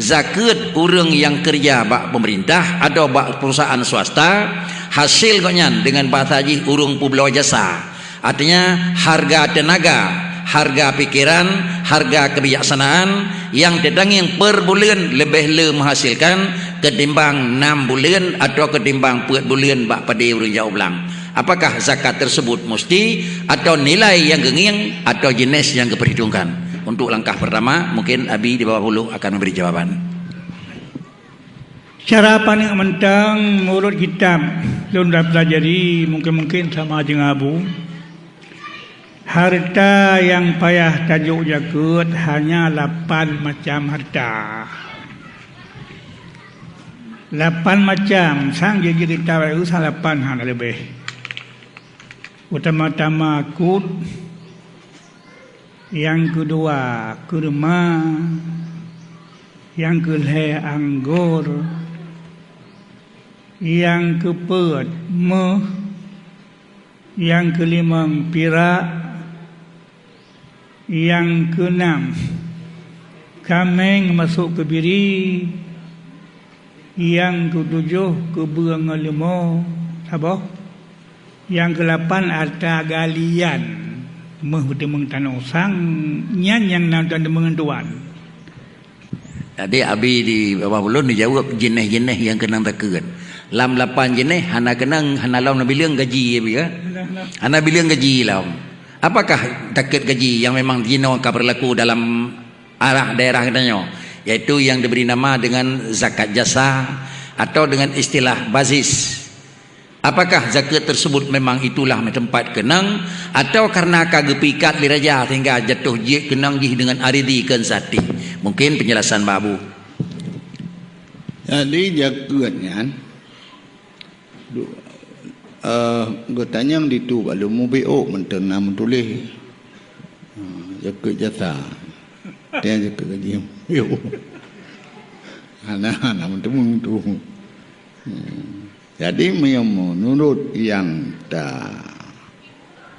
zakat orang yang kerja bak pemerintah atau bak perusahaan swasta hasil koknya dengan bahasa haji orang pembelajar jasa. Artinya harga tenaga, harga pikiran, harga kebijaksanaan yang datangin per bulan lebih le menghasilkan ketimbang 6 bulan atau ketimbang 4 bulan bak pada orang jauh belang. Apakah zakat tersebut mesti atau nilai yang genging atau jenis yang diperhitungkan? Untuk langkah pertama mungkin Abi di bawah hulu akan memberi jawaban. Cara paling mentang mulut kitab belum dah pelajari mungkin sama dengan Abu. Harta yang payah tajuk zakat hanya 8 macam harta. 8 macam sang jadi kita itu 8 hal lebih. Utama-tama kut, yang kedua kurma, yang kelih anggur, yang keempat yang kelima pirak, yang keenam kameng masuk ke biri, yang ketujuh keberang lima apa? Yang ke-8 harta galian bertemu tanah sang nyan yang nonton mengentuan. Jadi abi di bawah ulun dijawab jenis-jenis yang kenang takkan. Lam 8 jenis hana kenang hana lam bilang gaji ya. Hana bilang gaji lam. Apakah takut gaji yang memang dino ka berlaku dalam arah daerah katanya, yaitu yang diberi nama dengan zakat jasa atau dengan istilah bazis. Apakah zakat tersebut memang itulah tempat kenang atau karena kagepikat liraja sehingga jatuh je kenang je dengan aridi kan sati? Mungkin penjelasan Babu. Jadi zakatnya gue tanya di tu kalau mau BO mentena menulis zakat jasa dia zakat gaji BO anak mentemu tu. Jadi menurut yang tak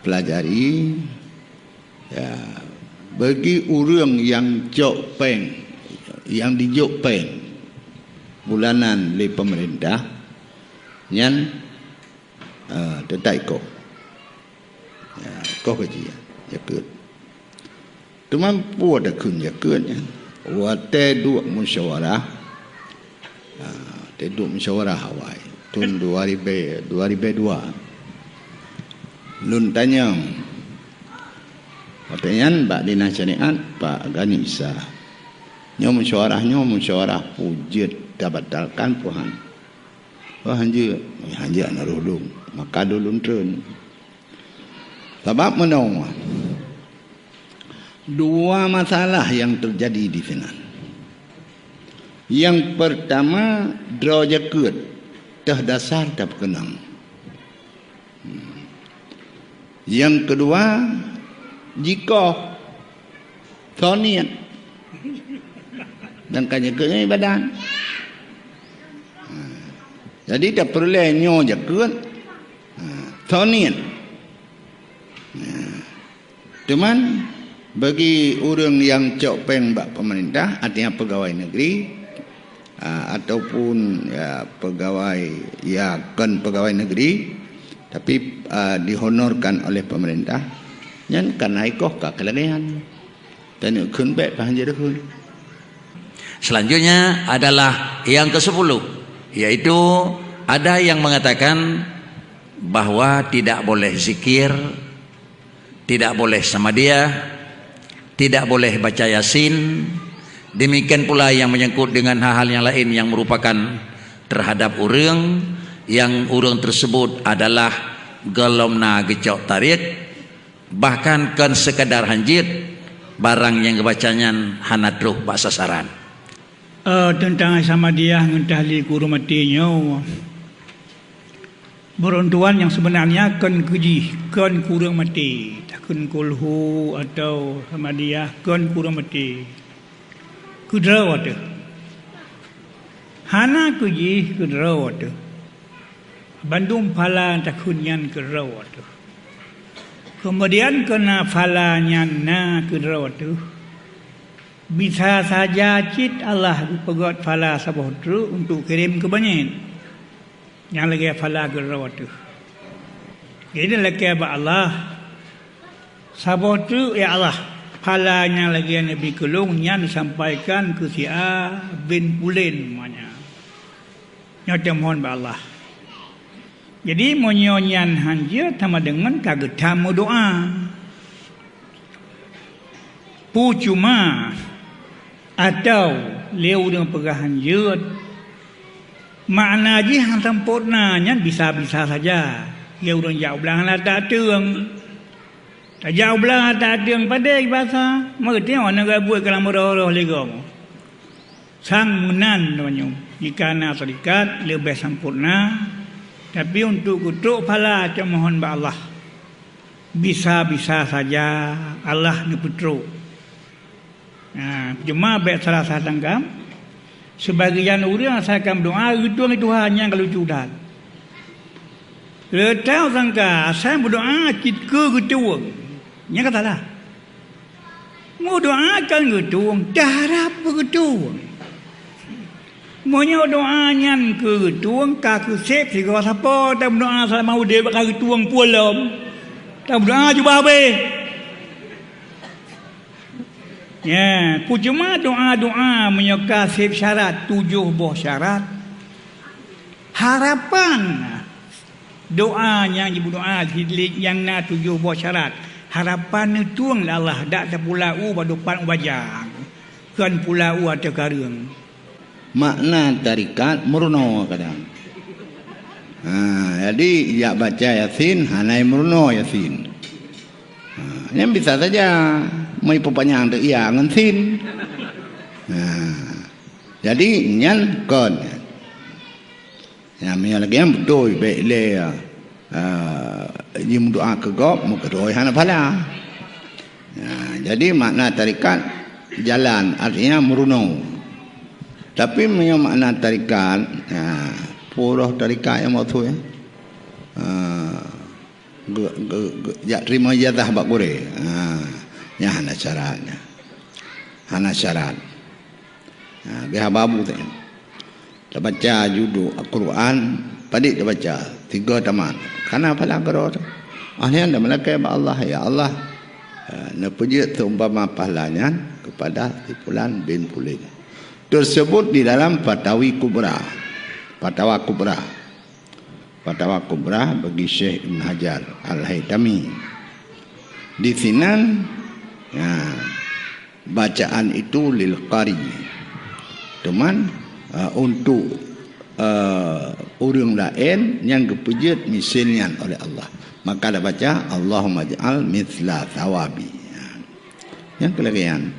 pelajari, ya, bagi orang yang jok peng, yang dijok peng bulanan oleh pemerintah, yang tetai ko, ya, ko gaji, zakat. Teman pun ada kun zakatnya, wate dua musyawarah, te dua musyawarah Hawaii. Tahun 2002 lun tanya pertanyaan Pak Dinas Syariat Pak Gani Isa nyo musyawarah pujit dabatalkan puhan hanja narulung maka dulun trun sebab menong dua masalah yang terjadi di sini. Yang pertama draw zakat dah dasar dah berkenang. Yang kedua, jika thoniat dan zakatnya ibadah. Jadi tak perlu nyo zakat thoniat. Cuman bagi orang yang cok peng bak pemerintah, artinya pegawai negeri ataupun ya pegawai ya kan pegawai negeri tapi dihonorkan oleh pemerintah nyan kan naikoh ka kelalehan dan kun baik panjang kun. Selanjutnya adalah yang ke-10, yaitu ada yang mengatakan bahwa tidak boleh zikir, tidak boleh samadiyah, tidak boleh baca yasin. Demikian pula yang menyangkut dengan hal-hal yang lain yang merupakan terhadap orang yang orang tersebut adalah gelomna gecok tarik, bahkan kan sekadar hanjit barang yang kebacanya hanatruh bak sasaran. Tentang samadiyah ngentahli guru matinya berontuan yang sebenarnya kan keji kan kurang mati takkan kulhu atau samadiyah kan kurang mati kudrawat hana kuji kudrawat bandung pala takunyan kudrawat kemudian kena falanya na kudrawat bisa saja cit Allah pegot fala sabotru untuk kirim ke banyak yang lagi fala kudrawat ini lagi ba Allah sabotru ya Allah halanya lagi Nabi Kelungnya disampaikan ke si A bin Pulin namanya. Nyata mohon ba Allah. Jadi monionyan hanja sama dengan kagak tamu doa. Pucuma atau leu dengan pegahan jut. Makna ji hang sempurnanya bisa-bisa saja. Ya urang jauh belang lah tak terang. Tak jauh belah tak ada yang pada bahasa. Mereka tengok nak buat kalam roh-roh legam. Sang menan namanya. Jika nak serikat lebih sempurna. Tapi untuk kutuk pala macam mohon ba Allah. Bisa-bisa saja Allah ni putruk. Cuma baik salah tanggam. Sebagian orang saya akan berdoa Tuhan itu hanya kalau judat. Letau sangka saya berdoa ke ketua. Nya katalah. Mau doakan ketua, darah ketua. Monya doanya ke ketua, kaku sep si kau siapa tak berdoa saya mau dia bakal ketua pulang. Tak berdoa cuba habis. Ya, cuma doa-doa menyokasih syarat 7 buah syarat. Harapan doa yang berdoa yang na 7 buah syarat. Harapan itu Allah dak terpulau pada depan wajah. Kan pulau ada karung. Makna tarikat murno kadang. Jadi ya baca Yasin, hanai murno Yasin. Yang bisa saja mai perpanjang tu ia ngantin. Jadi nyan kon. Ya mi lagi yang betul baik le jim doa ke gop mu kedoi hana pala. Jadi makna tarikat jalan artinya meruno. Tapi makna tarikat purah tarikat yang mau tu ya. Ya terima jadah bak boleh. Ya hana syaratnya. Hana syarat. Dia babu tu. Dia baca judul Al-Quran, padik dia baca 3 tamat. Karena pada karo tu. Ahlian dah melakai Allah, ya Allah. Nepujut seumpama pahalanya kepada Fulan bin Fulan. Tersebut di dalam Fatawi Kubra. Fatwa Kubra. Fatwa Kubra bagi Syekh Ibn Hajar Al-Haytami. Di sini bacaan itu lil qari. Teman untuk orang lain yang kepujut misalnya oleh Allah. Maka dia baca Allahumma ja'al mithla thawabi. Yang kelebihan.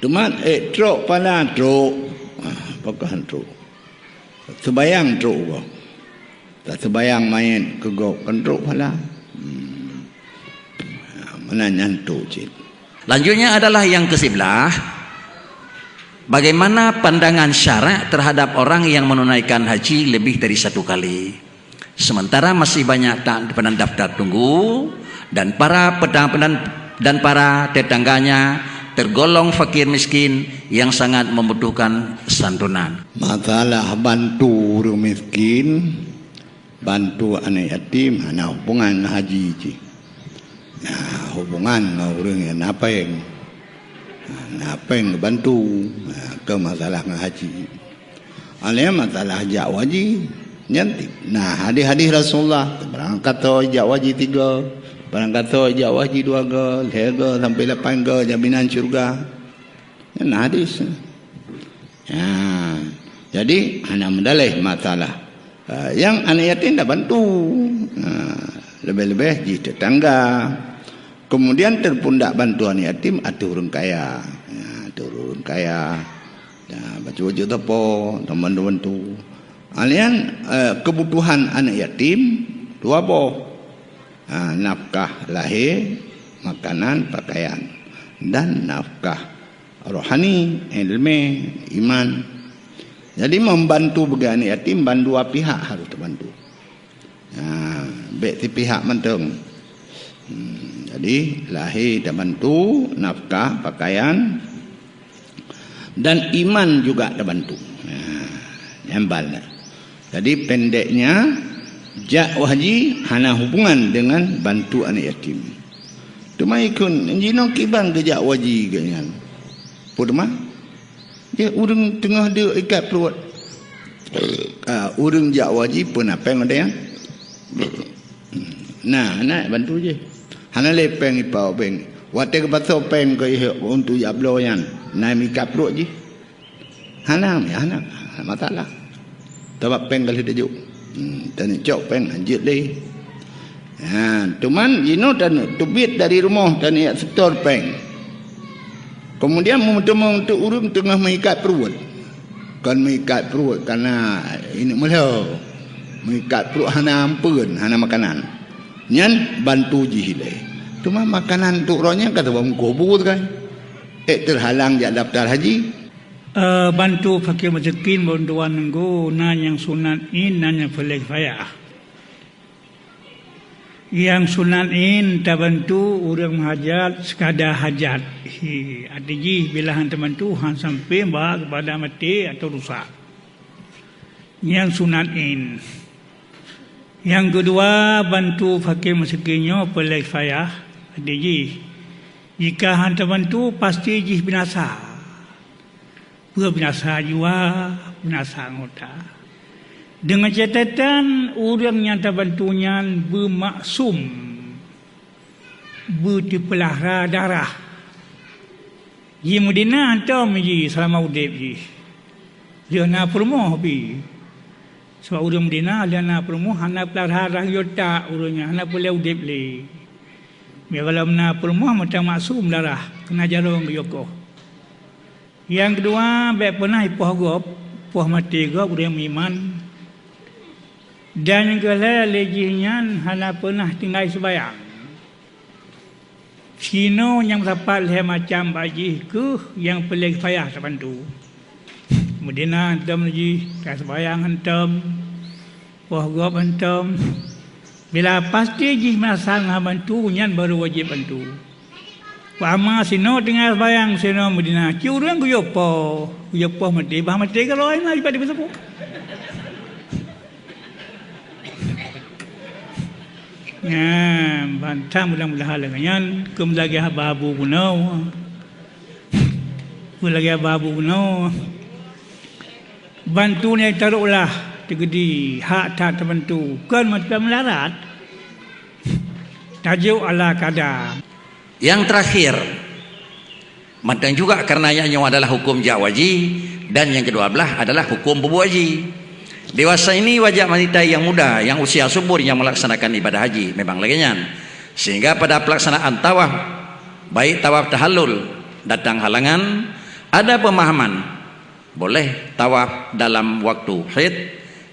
Teman truk pala truk. Apakah truk? Sebayang truk kau. Tak sebayang main ke gok truk pala. Mana nyantuk cik. Lanjutnya adalah yang ke-11. Bagaimana pandangan syarak terhadap orang yang menunaikan haji lebih dari 1 kali. Sementara masih banyak tak pendaftar tunggu dan para tetangganya tergolong fakir miskin yang sangat membutuhkan santunan. Masalah bantu orang miskin, bantu anak yatim, hanya hubungan haji cik. Hubungan orang yang napeng bantu ke masalah haji. Alih masalah hajat wajib nyantik. Nah hadis-hadis Rasulullah berangkat tu hajat wajib 3, berangkat tu hajat wajib 2 ke, 3 ke sampai 8 ke jaminan syurga. Nah hadis. Jadi anak mendalih masalah yang anak yatim dah bantu. Lebih-lebih di tetangga. Kemudian terpundak bantuan yatim atau orang kaya. Orang kaya. Baju-baju apa, teman-teman tu. Alian kebutuhan anak yatim 2 apa? Nafkah lahir, makanan, pakaian. Dan nafkah rohani, ilmu, iman. Jadi membantu bagi anak yatim, dua pihak harus terbantu. Baik si pihak menteng. Jadi lahir dan bantu, nafkah, pakaian, dan iman juga terbantu. Nyambal. Jadi pendeknya jak haji hanya hubungan dengan bantu anak yatim. Cuma ikun jino kibang ke jak haji kan. Pudma dia urang tengah dia ikat perut. Urang jak haji pun apa yang ada yang nah nak bantu je. Hana lepeng ipau peng. Wate ke pasal peng ke untuk jablo yan. Nai mikat perut je. Hana masalah. Tabak peng kali tajuk. Dan cok peng anjit deh. Cuman jino dan tubit dari rumah dan ia setor peng. Kemudian untuk urung tengah mengikat perut. Kan mengikat perut karena ini malah mengikat perut hana ampun, hana makanan. Nyan bantu jihile. Cuma makanan tu rohnya kata bang kubur kan. Terhalang jak daftar haji. bantu fakir miskin bantuan nggo nan yang sunat in nan yang fardu kifayah. Yang sunat in terbantu orang hajat sekadar hajat. Artinya bila han terbantu han sampai kepada mati atau rusak. Yang sunat in. Yang kedua bantu fakir miskinnya fardu kifayah. Artinya jika han terbantu pasti jih binasa. Binasa jiwa, binasa anggota. Dengan catatan orang yang terbantunya bermaksum, bertipelahra darah. Ji Medina antam ji selama udip ji. Dia nak permoh pi. Sebab orang Medina dia nak permoh, nak pelahra darah yota orangnya, nak boleh udip le. Biar kalau nak permoh macam maksum darah, kena jarang yoko. Yang kedua, baik pernah ipoh gop, poh mati gop, orang iman. Dan yang kedua, lejinya, hana pernah tinggal sebayang. Sino yang dapat leher macam baji ke, yang pelik payah terbantu. Kemudian, hantam lagi, tak sebayang hantam, poh gop hantam. Bila pasti jih masang bantu, nyan baru wajib bantu. Pama sino tinggal bayang sino Medina. Curang kuyopo mati, bah mati kalau lain lagi pada besapu. Ya, bantah mudah-mudahan lengan kum lagi babu gunau. Lagi babu gunau. Bantu ni taruhlah tegedi hak tak terbantu. Kan macam melarat. Tajuk ala kadar. Yang terakhir, matang juga karena yang adalah hukum jawaji dan yang kedua belah adalah hukum bubuaji. Dewasa ini wajib wanita yang muda, yang usia subur yang melaksanakan ibadah haji memang laginya. Sehingga pada pelaksanaan tawaf, baik tawaf tahallul datang halangan, ada pemahaman boleh tawaf dalam waktu haid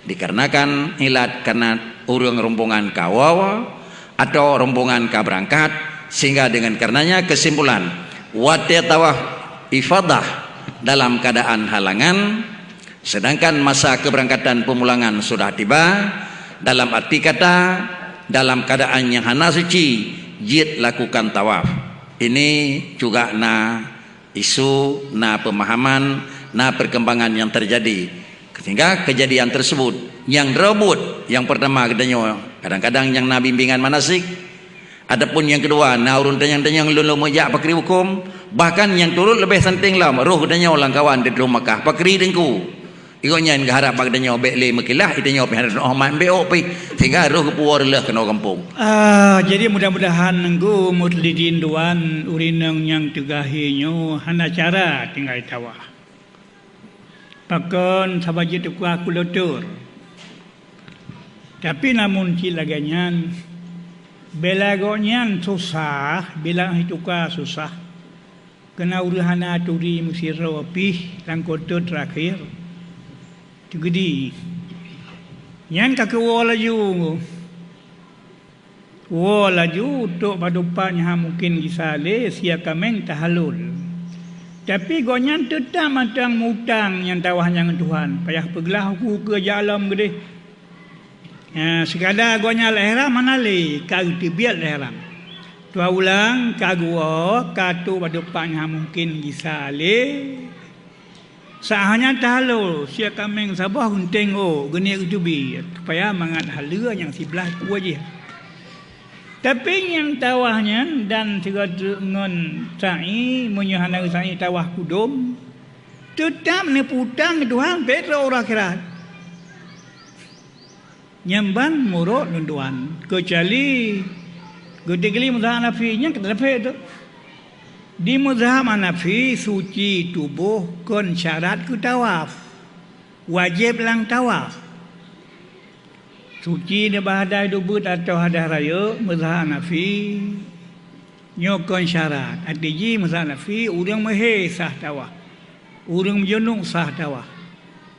dikarenakan ilat karena urang rombongan kawawa atau rombongan kaberangkat. Sehingga dengan karenanya kesimpulan wati tawaf ifadah dalam keadaan halangan, sedangkan masa keberangkatan pemulangan sudah tiba, dalam arti kata dalam keadaan yang hana suci jid lakukan tawaf. Ini juga na isu, na pemahaman, na perkembangan yang terjadi. Sehingga kejadian tersebut yang rebut, yang pertama kadang-kadang yang na bimbingan manasik. Adapun yang kedua, naurun tanyang-tanyang lulu mojak pakri hukum, bahkan yang turut lebih penting lah, roh katanya orang kawan di rumah Makkah, pakri dengku. Ikutnya yang harap pakdanya bekle mekilah, itanya pihak Ahmad beok pi, sehingga roh kepuar lah kena kampung. Jadi mudah-mudahan nenggu mutlidin duan urinang yang tugahinya hana cara tinggal tawah. Pakon sabaji tukua kulotur. Tapi namun cilaganyan bila gonyan susah, bila hituka susah. Kena urahana turi musir rapi langkoto terakhir. Tugedi. Yan kakawalaju. Walaju tok padupanya mungkin gisale sia kameng tahalul. Tapi gonyan tetap matang mutang yang tawah yang Tuhan. Payah pegelah aku ke jalan gede. Sekadar gonya lehram mana le kau tibiat lehram. Tua ulang kagua katu badupan yang mungkin bisa le. Sahanya tahalul sia kameng sabah gunting geni utubi supaya mangat halua yang sebelah tu aja. Tapi yang tawahnya dan tiga ngon sa'i menyuhana sa'i tawah kudum tetap neputang Tuhan Petro orang akhirat. Nyamban muruk nunduan kecuali gede-gede mazhab Hanafinya kenapa itu di mazhab Hanafi suci tubuh kon syarat ke tawaf wajib lang tawaf suci dia bahadai dubut atau hadah raya mazhab Hanafi nyokon syarat adiji mazhab Hanafi urang mehe sah tawaf urang menjenung sah tawaf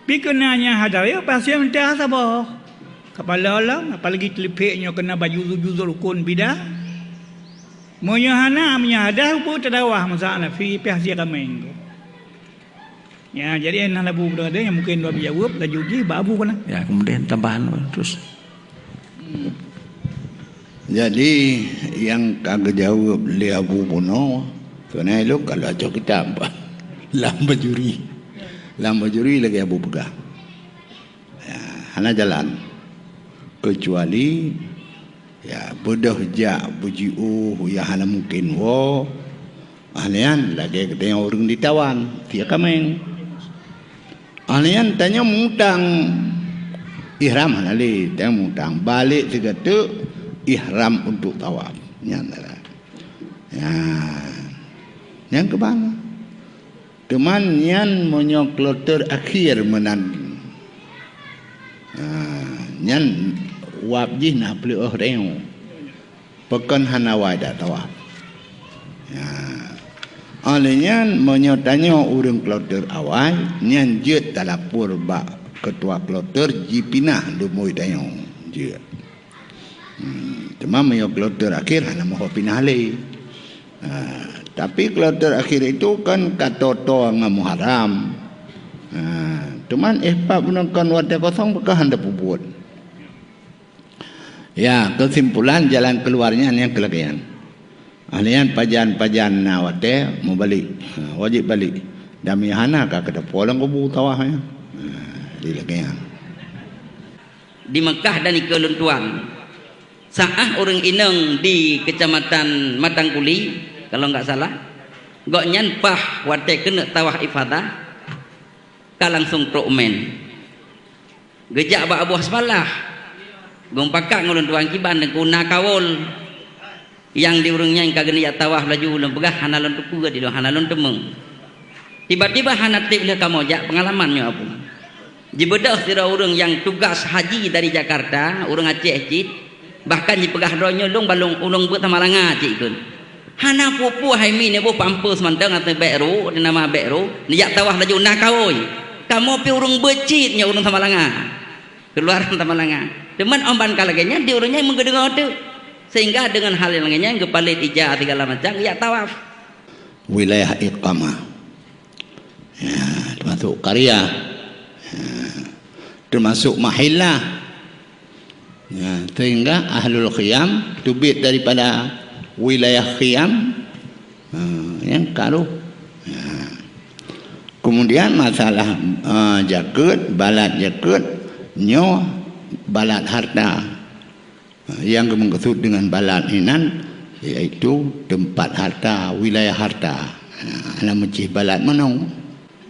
pikenanya hadah raya pasti mentah sabah kepala Allah, apalagi telepeknya kena baju juzul rukun bidah. Menyahana menyahadah pun terdawah mazhab Hanafi pihak dia kameng. Ya, jadi enak labu pada ada yang mungkin dua jawab laju ji babu kan. Ya, kemudian tambahan terus. Jadi yang kagak jawab li Abu Puno, sebenarnya lu kalau cok kita apa? Lamba juri lagi Abu Begah. Ya, hana jalan. Kecuali ya bodoh ja bujiu ya hana mungkin wo. Ahlian lagi ketanya orang ditawan, dia kameng. Ahlian tanya mutang ihram hanali, tanya mutang balik segala ihram untuk tawaf. Nyantara. Ya, yang ke mana? Teman yang menyokloter akhir menan. Yang wabjih nak beli orang. Pekan hanawai dak tawaf. Ya. Olehnya menyotanya urang kloter awal nyan jeut talapur ba ketua kloter jipinah dumoi tayong jeut. Cuma menyok kloter akhir hana mau pinah le. Tapi kloter akhir itu kan katoto ngamu haram. Cuman ihbab menangkan wadah kosong bekah anda puput. Ya, kesimpulan jalan keluarnya yang kelegian. Ahlian pajan-pajan nawate mau balik, wajib balik. Dami hana ka kada polang kubu tawahnya. Dilegian. Di Mekah dan di Keluntuan. Saah orang ineng di kecamatan Matangkuli, kalau enggak salah, gok nyanpah wate kena tawah ifadah, ka langsung prokmen. Gejak ba Abu Hasbalah, gong pakak nguluntuan kiban dan kuna kawol. Yang diurungnya yang kagak niat tawah laju ulang pegah hanalon tuku di dalam hanalon temeng. Tiba-tiba hanatip le kamojak pengalamannya apa? Jibedah sira urang yang tugas haji dari Jakarta, urang Aceh cit, bahkan di pegah donyo dong balong ulung buat tamalanga cit kun. Hana pupu haimi ne bo pampus mantang atau beru, nama beru, niat tawah laju nakawoi. Kamu pi urang becit nya urang tamalanga. Keluar tamalanga. Teman omban kalagenya di urangnya menggedeng tu. Sehingga dengan hal yang lainnya gepalit ijazah segala macam ya tawaf. Wilayah iqamah. Ya, termasuk karya. Ya, termasuk mahillah. Ya, sehingga ahlul khiyam tubit daripada wilayah khiyam yang karuh. Ya. Kemudian masalah jakut, balat jakut, nyo balat harta. Yang mengesut dengan balat inan yaitu tempat harta, wilayah harta. Ana mencih balat menong.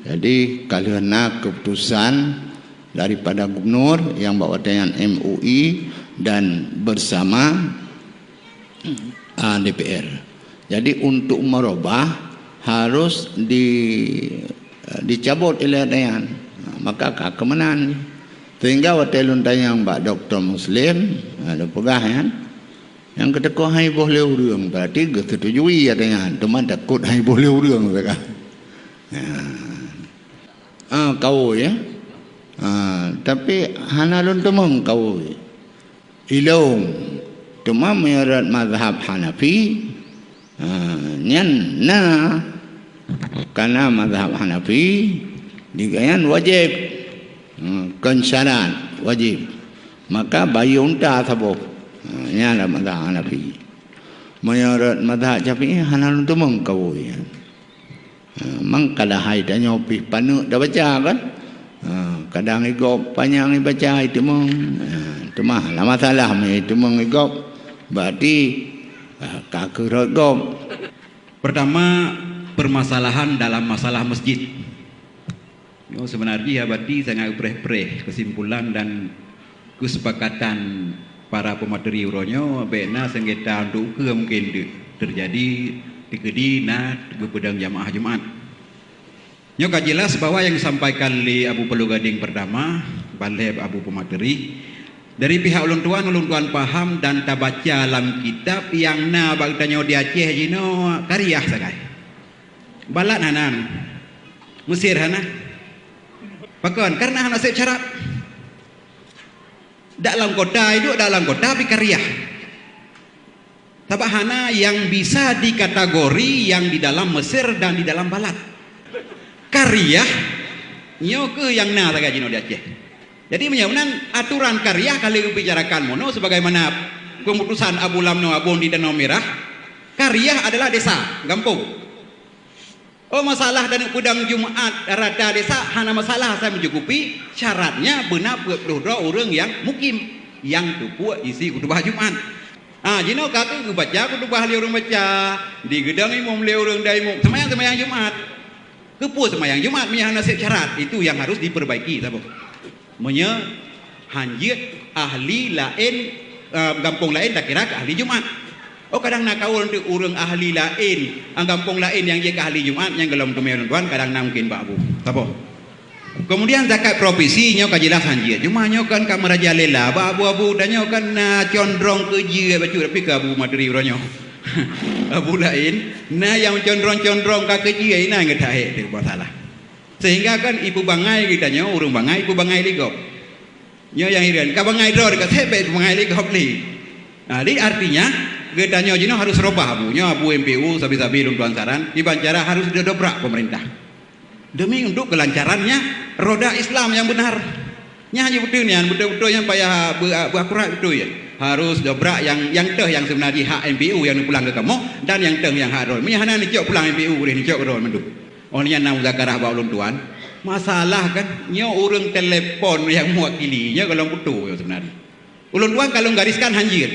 Jadi karena keputusan daripada gubernur yang bawa dengan MUI dan bersama DPR. Jadi untuk merubah harus dicabut oleh dengan maka kemenan. Sehingga waktu tanya Mbak Doktor Muslim ada pegah kan yang ketekuk hai boleh urang berarti setujui dengan teman takut hai boleh urang mereka. Kau ya. Tapi hanalun temang kau. Ilung cuma menurut mazhab Hanafi nyan na karena mazhab Hanafi digayan wajib kensyarat wajib maka bayi unta sabuk nyala mazhab Hanafi menurut mazhab Syafi'i hanalun temang kau ya. Mang kada hai tanya pi panu dah baca kan kadang igop panjang baca itu mong itu mah lah masalah itu mong igop berarti kakek igop. Pertama permasalahan dalam masalah masjid. Sebenarnya berarti sangat preh-preh kesimpulan dan kesepakatan para pemateri uronyo bena sengketa untuk ke mungkin terjadi di kedina gepedang jamaah Jumat. Nyoka jelas bahwa yang disampaikan oleh Abu Pelu Gading pertama, balai Abu Pemateri dari pihak ulun tuan paham dan tak baca dalam kitab yang na bag tanyo di Aceh jino karya sagai. Balat hanan Mesir hana. Pakon karena hana sep syarat. Dalam kota itu dalam kota tapi karya. Tabahana yang bisa dikategori yang di dalam Mesir dan di dalam Balat. Karya nyo ke yang na saja jino di Aceh. Jadi menyebutkan aturan karya kalau bicarakan mono sebagaimana keputusan Abu Lamno Abon di Danau Merah, karya adalah desa, kampung. Oh masalah dan pedang Jumat rata desa hana masalah saya mencukupi syaratnya benar berdoa orang yang mukim yang tupu isi khutbah Jumat. Jino kata baca khutbah li orang baca di gedang imam li orang daimum semayang Jumat. Kepu semayang Jumat punya nasib syarat itu yang harus diperbaiki sahabat. Menya hanjit ahli lain kampung lain tak kira ke ahli Jumat. Oh kadang nak kaul untuk orang ahli lain, kampung lain yang dia ke ahli Jumat yang gelom tumeun tuan kadang nak mungkin Pak Abu. Sahabat. Kemudian zakat profesi nyo kajelas hanjit. Cuma nyo kan ka merajalela, Pak Abu dan nyo kan condrong ke je bacu tapi ke Abu Madri ronyo. Abu lain nah yang condrong-condrong ka ke je ina ngetahe tu masalah. Sehingga kan ibu bangai kita nyo urung bangai ibu bangai ligop. Nyo yang irian ka bangai ro dekat sebet bangai ligop li. Nah, ini artinya kita nyo jino harus robah Abu. Nyo Abu MPU sabi-sabi lum tuan saran dibancara harus didobrak pemerintah. Demi untuk kelancarannya roda Islam yang benar. Nyanyi betul nian betul-betul yang payah berakurat betul ya. Harus dobrak yang teh yang sebenarnya hak MPU yang pulang ke kamu dan yang teh yang hak rol. Menyahana ni cok pulang MPU boleh ni cok rol mendu. Onnya nang zakarah ba ulun tuan. Masalah kan nyo urang telepon yang mewakilinya kalau betul ya sebenarnya. Ulun tuan kalau gariskan hanjir.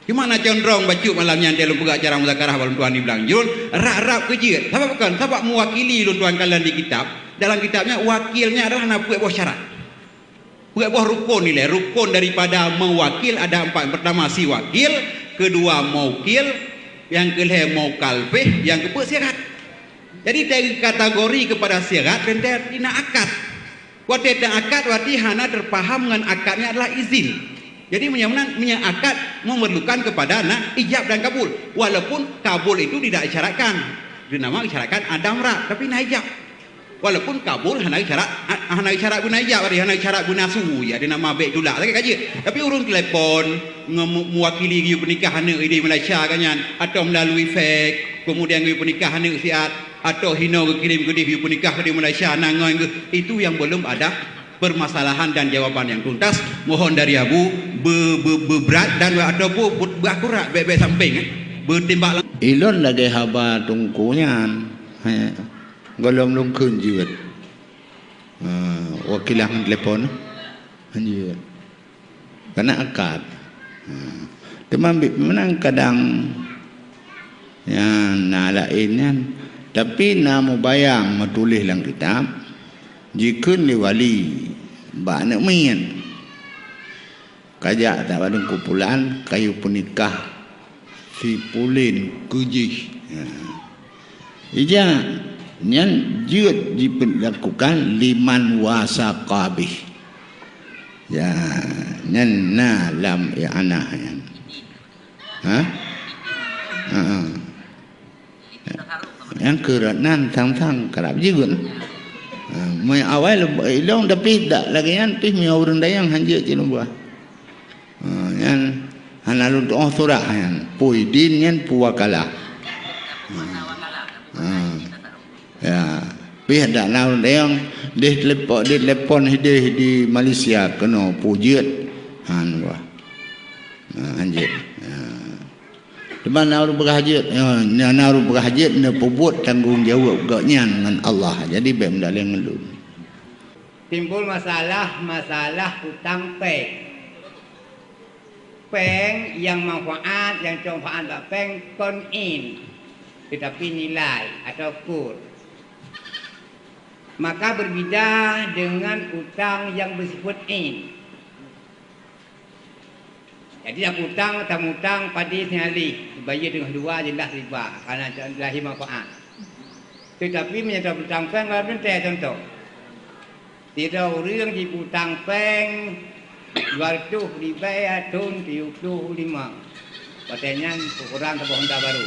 Gimana condrong bacu malamnya dia lupa acara muzakarah balun tuan dibilang jun rak-rak kejir. Sebab bukan sebab mewakili lun tuan kalian di kitab. Dalam kitabnya wakilnya adalah nak buat syarat. Buat rukun nilai. Rukun daripada mewakil ada 4. Pertama si wakil, kedua maukil, yang kelima maukalfih, yang keempat syarat. Jadi dari kategori kepada syarat dan tidak akad. Waktu tidak akad berarti hana terpaham dengan akadnya adalah izin. Jadi menyebutkan akad memerlukan kepada ijab dan kabul. Walaupun kabul itu tidak isyaratkan. Dinama isyaratkan adamra, tapi nak ijab. Walaupun kabul hana isyarat guna ijab, hana isyarat guna su ya dinama baik dulak lagi kaji. Tapi urun telepon mewakili giu pernikahan di Malaysia kanyan atau melalui fake, kemudian giu pernikahan siat atau hino kirim ke giu pernikahan di Malaysia nangoy itu yang belum ada permasalahan dan jawaban yang tuntas. Mohon dari Abu berat dan ataupun berakurat baik-baik samping bertimbang ilon lagi haba tungkunya golong lungkun juga wakilan telepon hanya kena akad teman menang kadang yang nalainnya tapi namu bayang metulis dalam kitab jika ni wali bak nak main kajak tak pada kumpulan kayu penikah si pulin kujih ija nyan jut dilakukan liman wasaqabih ya nyan na lam i'anah yan yang kerenan tang-tang kerap juga mai awal ilong tapi tak lagi kan pih mi orang dayang hanjit je buah yan hanalun tu surah yan puidin yan puwakala ya pih dak laun dayang deh telepon hidih di Malaysia kena pujiat han buah hanjit Teman naru berhajat, naru berhajat na pebut tanggung jawab gaknya dengan Allah. Jadi baik mendalih ngelun. Timbul masalah hutang peng. Peng yang manfaat, yang manfaat tak peng konin, tetapi nilai atau kur. Maka berbeda dengan hutang yang bersifat in. Jadi aku hutang pada sekali dibayar dengan dua jelas riba karena lahir manfaat. Tetapi menyatakan hutang peng kalau contoh. Tidak orang di hutang peng 200 dibayar tahun 75. Katanya ukuran sebuah Honda baru.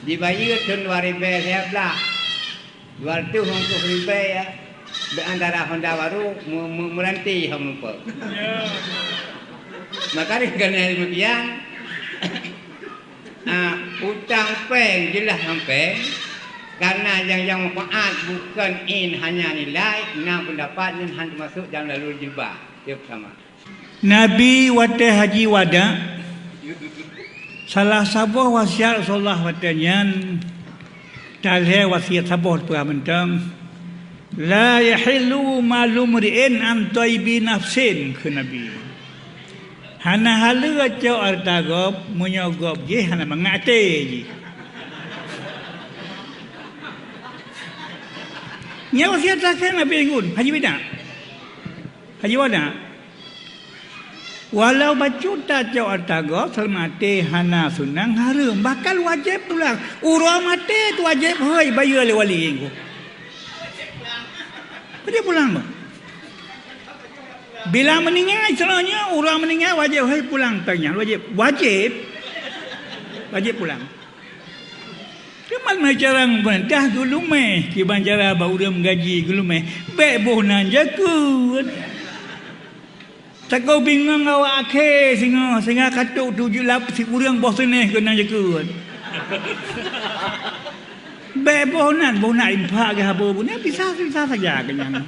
Dibayar tahun 2011. 200 untuk dibayar antara Honda baru meranti hang lupa. Maka dengan demikian utang peng jelas peng Karena yang manfaat bukan hanya nilai, 6 pendapat dan hanya masuk dalam lalu jubah. Dia pertama. Nabi wate haji wada salah sabuh wasiat Rasulullah watanya dalhe wasiat sabuh tu mentang la yahillu malum ri'in an taibi nafsin ke Nabi hana hala cau artagop menyogop je hana mengate je nya wasiat takkan Nabi ngun haji wada walau bacuta cau artagop selmate hana sunang harum bakal wajib pulang urang mate tu wajib hoi bayar le wali engko dia pulang bah. Bila meninggal istilahnya orang meninggal wajib hai pulang tanya wajib pulang. Kemal carang dah dulu meh ki banjara ba urang gaji dulu meh be bohnan jakut. Takau bingung awak akhe singa katuk 7 lap si urang bos ni kena jakut. Be bohnan impak ke habo ni bisa saja kenyang.